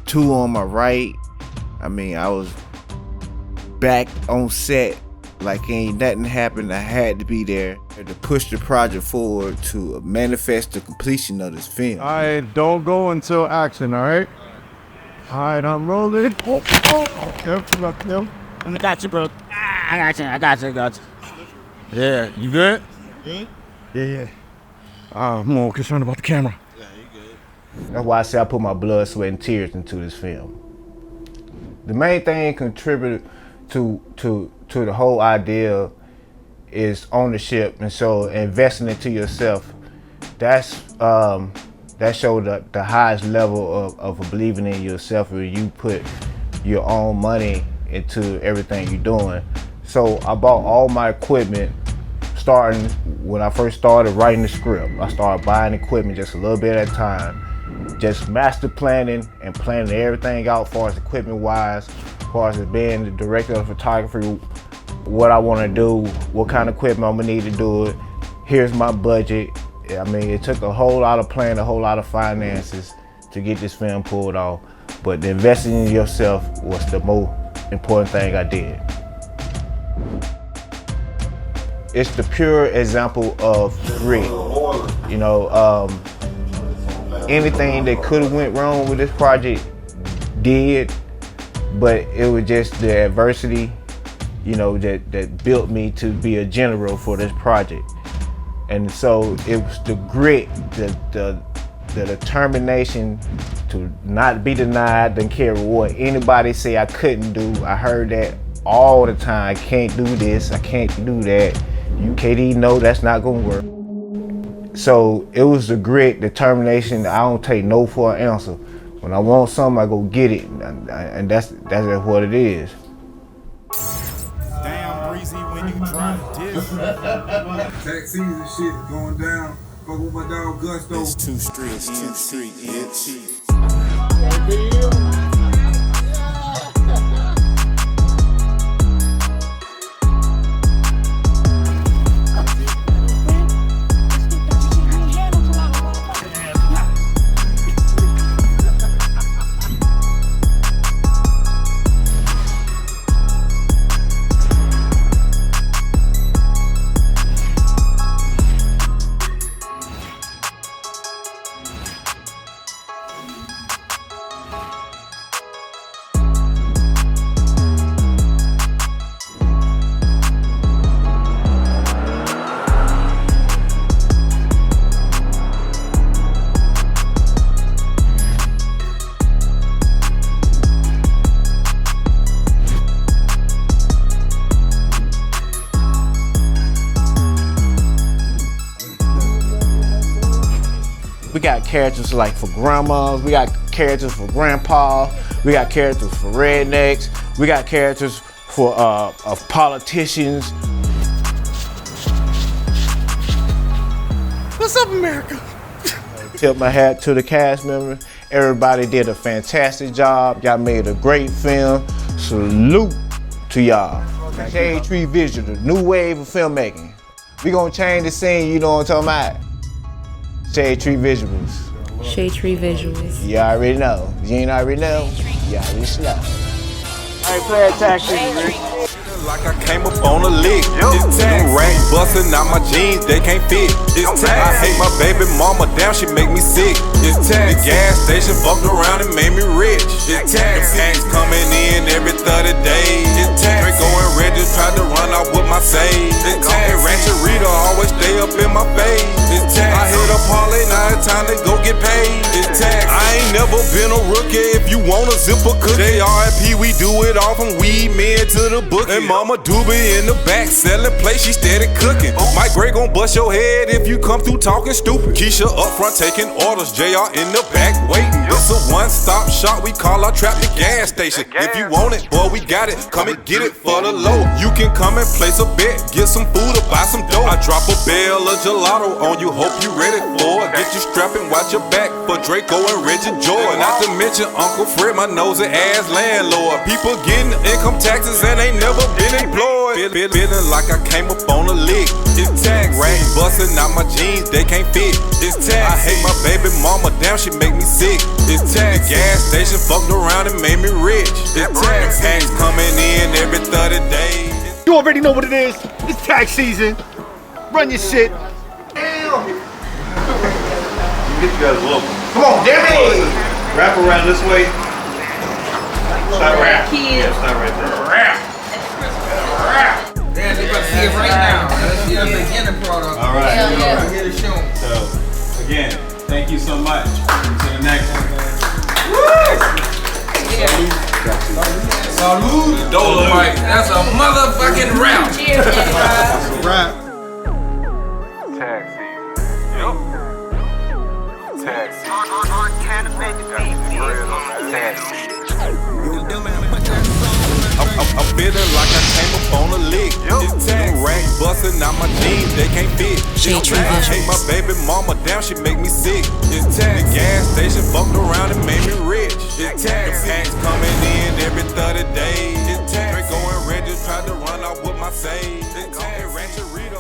Speaker 10: 2 on my right, I mean, I was back on set like ain't nothing happened. I had to be there to push the project forward to manifest the completion of this film.
Speaker 6: All right, don't go until action, all right? All right, I'm rolling. Yep.
Speaker 1: I got you, bro. I got you. Yeah, you good?
Speaker 6: Yeah. I'm more concerned about the camera.
Speaker 10: That's why I say I put my blood, sweat, and tears into this film. The main thing contributed to the whole idea is ownership, and so investing into yourself. That showed the highest level of believing in yourself, where you put your own money into everything you're doing. So I bought all my equipment starting when I first started writing the script. I started buying equipment just a little bit at a time, just master planning and planning everything out as far as equipment wise, as far as being the director of photography, what I want to do, what kind of equipment I'm gonna need to do it. Here's my budget. I mean, it took a whole lot of planning, a whole lot of finances to get this film pulled off, but the investing in yourself was the most important thing I did. It's the pure example of grit. You know, anything that could have went wrong with this project did, but it was just the adversity, you know, that built me to be a general for this project. And so it was the grit, the determination to not be denied, didn't care what anybody say I couldn't do. I heard that all the time. I can't do this, I can't do that. You K-Dee know that's not gonna work. So it was the grit, determination. I don't take no for an answer. When I want something, I go get it, and that's what it is.
Speaker 13: Damn, Breezy, when you try to diss.
Speaker 19: Tax season shit going down. Fuck with my dog Gusto.
Speaker 13: It's too street, bitch.
Speaker 10: We got characters like for grandmas, we got characters for grandpa, we got characters for rednecks, we got characters for of politicians.
Speaker 13: What's up, America?
Speaker 10: Tip my hat to the cast members. Everybody did a fantastic job. Y'all made a great film. Salute to y'all. Shadetree Visuals, the new wave of filmmaking. We gonna change the scene, you know what I'm talking about? Shadetree Visuals.
Speaker 14: Shadetree Visuals.
Speaker 10: You already know. You ain't already know, you already slow.
Speaker 13: Hey, play a taxi,
Speaker 15: like I came up on a lick. It's tax. Rack bustin' out my jeans, they can't fit. It's tax. I hate my baby mama, damn, she make me sick. It's tax. The gas station fucked around and made me rich. It's tax. The tax coming in every 30 days. It's tax. Draco and Reggie tried to run out with my save. It's tax. And Rancherita always stay up in my face. It's tax. I hit a parlay, now it's time to go get paid. It's tax. I ain't never been a rookie. If you want a zipper cookie, JRP, we do it all from weed men to the book. And Mama Doobie in the back selling plates, she steady cooking. Mike Gray gon' bust your head if you come through talking stupid. Keisha up front taking orders, JR in the back waiting. It's a one-stop shop, we call our trap the gas station. If you want it, boy, we got it. Come and get it for the low. You can come and place a bet, get some food or buy some dough. I drop a bell of gelato on you, hope you ready for it. Get you strapped and watch your back for Draco and Reggie Joy. enjoy. Not to mention Uncle Fred, my nosy ass landlord. People getting income taxes and ain't never been employed. Feeling like I came up on a lick. It's tax. Rag busting out my jeans, they can't fit. It's tax. I hate my baby mama, damn, she make me sick. It's tax. The gas station fucked around and made me rich. It's tax. Tax coming in every 30 days.
Speaker 12: You already know what it is. It's tax season. Run your shit.
Speaker 9: Damn. You get you guys local. Come on, damn it! Wrap around this way. Stop wrap. Yeah, stop right there. Wrap.
Speaker 7: Yeah, they about to see it right now. Let's see the beginning product.
Speaker 9: All right.
Speaker 7: Yeah. Here to show them.
Speaker 9: So, again, thank you so much. To the next one.
Speaker 7: Salud. Dolomite. That's a motherfucking rap.
Speaker 9: Cheers, that's a wrap.
Speaker 15: Tax season. Yup. Tax season. I'm feeling like I came up on a lick. It's tax. Rag busting out my jeans, they can't fit.
Speaker 14: Shadetree
Speaker 15: I hate
Speaker 14: Visuals.
Speaker 15: my baby mama, damn, she make me sick. It's tax. The gas station fucked around and made me rich. It's tax. The tax coming in every 30 days. It's tax. Going red, just tried to run off with my save. It's tax. Rancherita.